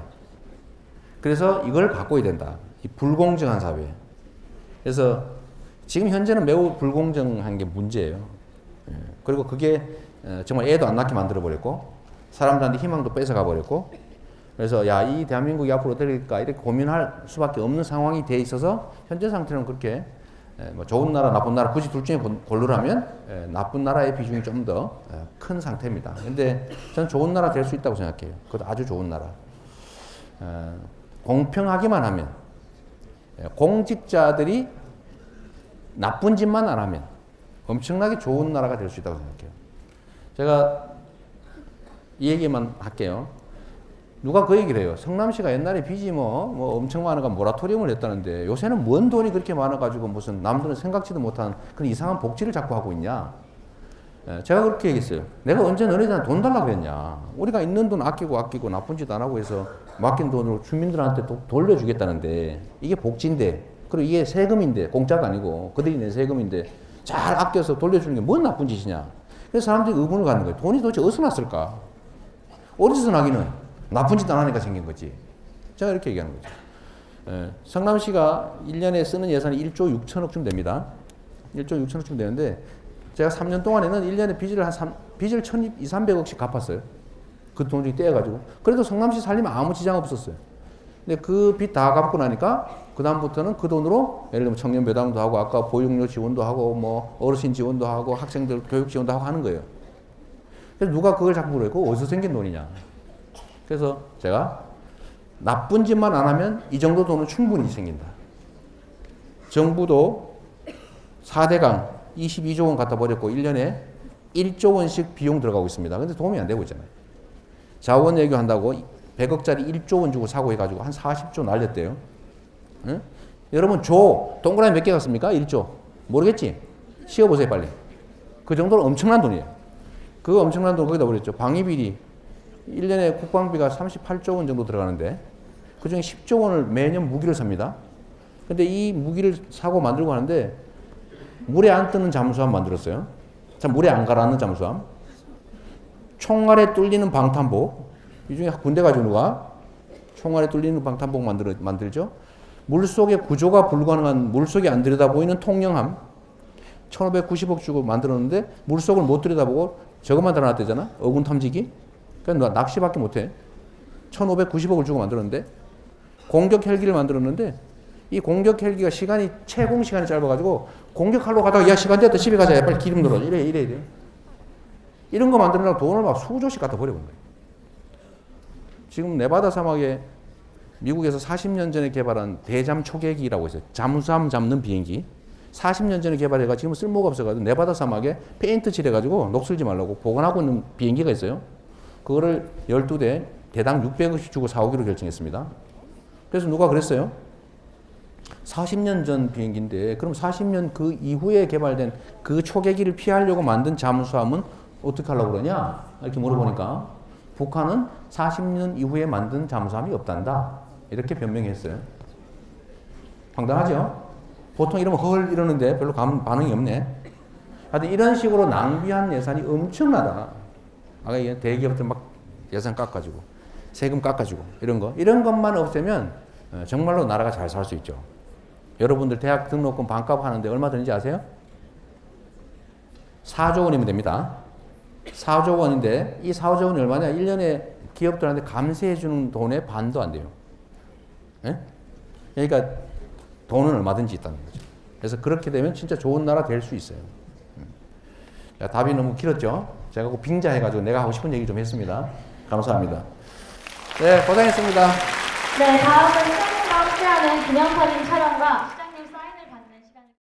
그래서 이걸 바꿔야 된다. 이 불공정한 사회. 그래서 지금 현재는 매우 불공정한 게 문제예요. 그리고 그게 정말 애도 안 낳게 만들어 버렸고 사람들한테 희망도 뺏어가 버렸고 그래서 야, 이 대한민국이 앞으로 어떻게 될까 이렇게 고민할 수밖에 없는 상황이 돼 있어서 현재 상태는 그렇게 뭐 좋은 나라, 나쁜 나라 굳이 둘 중에 고르라면 나쁜 나라의 비중이 좀 더 큰 상태입니다. 근데 저는 좋은 나라 될 수 있다고 생각해요. 그것도 아주 좋은 나라. 공평하기만 하면 공직자들이 나쁜 짓만 안 하면 엄청나게 좋은 나라가 될 수 있다고 생각해요. 제가 이 얘기만 할게요. 누가 그 얘기를 해요. 성남시가 옛날에 빚이 뭐 엄청 많아가 모라토리움을 했다는데 요새는 뭔 돈이 그렇게 많아가지고 무슨 남들은 생각지도 못한 그런 이상한 복지를 자꾸 하고 있냐. 제가 그렇게 얘기했어요. 내가 언제 너네들한테 돈 달라고 했냐. 우리가 있는 돈 아끼고 나쁜 짓 안 하고 해서 맡긴 돈으로 주민들한테 돌려주겠다는데 이게 복지인데 그리고 이게 세금인데 공짜가 아니고 그들이 낸 세금인데 잘 아껴서 돌려주는 게 뭔 나쁜 짓이냐. 그래서 사람들이 의문을 갖는 거예요. 돈이 도대체 어디서 났을까? 어디서 나기는 나쁜 짓 안 하니까 생긴 거지. 제가 이렇게 얘기하는 거죠. 성남시가 1년에 쓰는 예산이 1조 6천억쯤 됩니다. 1조 6천억쯤 되는데 제가 3년 동안에는 1년에 빚을 1,200~300억씩 갚았어요. 그 돈 중에 떼어가지고. 그래도 성남시 살림에 아무 지장 없었어요. 근데 그 빚 다 갚고 나니까 그다음부터는 그 돈으로 예를 들면 청년 배당도 하고 아까 보육료 지원도 하고 뭐 어르신 지원도 하고 학생들 교육 지원도 하고 하는 거예요. 그래서 누가 그걸 자꾸 물어요. 그거 어디서 생긴 돈이냐. 그래서 제가 나쁜 짓만 안 하면 이 정도 돈은 충분히 생긴다. 정부도 4대강 22조 원 갖다 버렸고 1년에 1조 원씩 비용 들어가고 있습니다. 근데 도움이 안 되고 있잖아요. 자원 외교한다고 100억짜리 1조 원 주고 사고 해가지고 한 40조 날렸대요. 응? 여러분 동그라미 몇 개 같습니까? 1조. 모르겠지? 씌워보세요 빨리. 그 정도로 엄청난 돈이에요. 그 엄청난 돈 거기다 버렸죠. 방위비리 1년에 국방비가 38조 원 정도 들어가는데 그중에 10조 원을 매년 무기를 삽니다. 근데 이 무기를 사고 만들고 하는데 물에 안 뜨는 잠수함 만들었어요. 자, 물에 안 가라앉는 잠수함. 총알에 뚫리는 방탄복. 이 중에 군대 가지고 누가 총알에 뚫리는 방탄복 만들죠. 물속의 구조가 불가능한 물속에 안 들여다 보이는 통영함. 1,590억 주고 만들었는데 물속을 못 들여다보고 저것만 달아놨대잖아. 어군 탐지기. 그러니까 낚시밖에 못해. 1,590억을 주고 만들었는데 공격 헬기를 만들었는데 이 공격 헬기가 채공 시간이 짧아가지고 공격하러 가다가 야 시간 됐다 집에 가자 빨리 기름 넣어 이래야 돼. 이런 거 만들려고 돈을 막 수조씩 갖다 버려본 거예요. 지금 네바다 사막에 미국에서 40년 전에 개발한 대잠 초계기라고 있어요. 잠수함 잡는 비행기. 40년 전에 개발해가 지금 쓸모가 없어가지고 네바다 사막에 페인트 칠해가지고 녹슬지 말라고 보관하고 있는 비행기가 있어요. 그거를 12대 대당 600억씩 주고 사오기로 결정했습니다. 그래서 누가 그랬어요? 40년 전 비행기인데 그럼 40년 그 이후에 개발된 그 초계기를 피하려고 만든 잠수함은 어떻게 하려고 그러냐? 이렇게 물어보니까 북한은 40년 이후에 만든 잠수함이 없단다. 이렇게 변명했어요. 황당하죠? 보통 이러면 헐 이러는데 별로 반응이 없네. 하여튼 이런 식으로 낭비한 예산이 엄청나다. 아까 대기업들 막 예산 깎아주고 세금 깎아주고 이런 것만 없애면 정말로 나라가 잘 살 수 있죠. 여러분들 대학 등록금 반값 하는데 얼마 드는지 아세요? 4조 원이면 됩니다. 4조 원인데 이 4조 원이 얼마냐? 1년에 기업들한테 감세해 주는 돈의 반도 안 돼요. 예? 그러니까 돈은 얼마든지 있다는 거죠. 그래서 그렇게 되면 진짜 좋은 나라 될 수 있어요. 자, 답이 너무 길었죠? 제가 그 빙자해가지고 내가 하고 싶은 얘기 좀 했습니다. 감사합니다. 네, 고생했습니다. 네, 다음은 선생님과 함께하는 기념사진 촬영과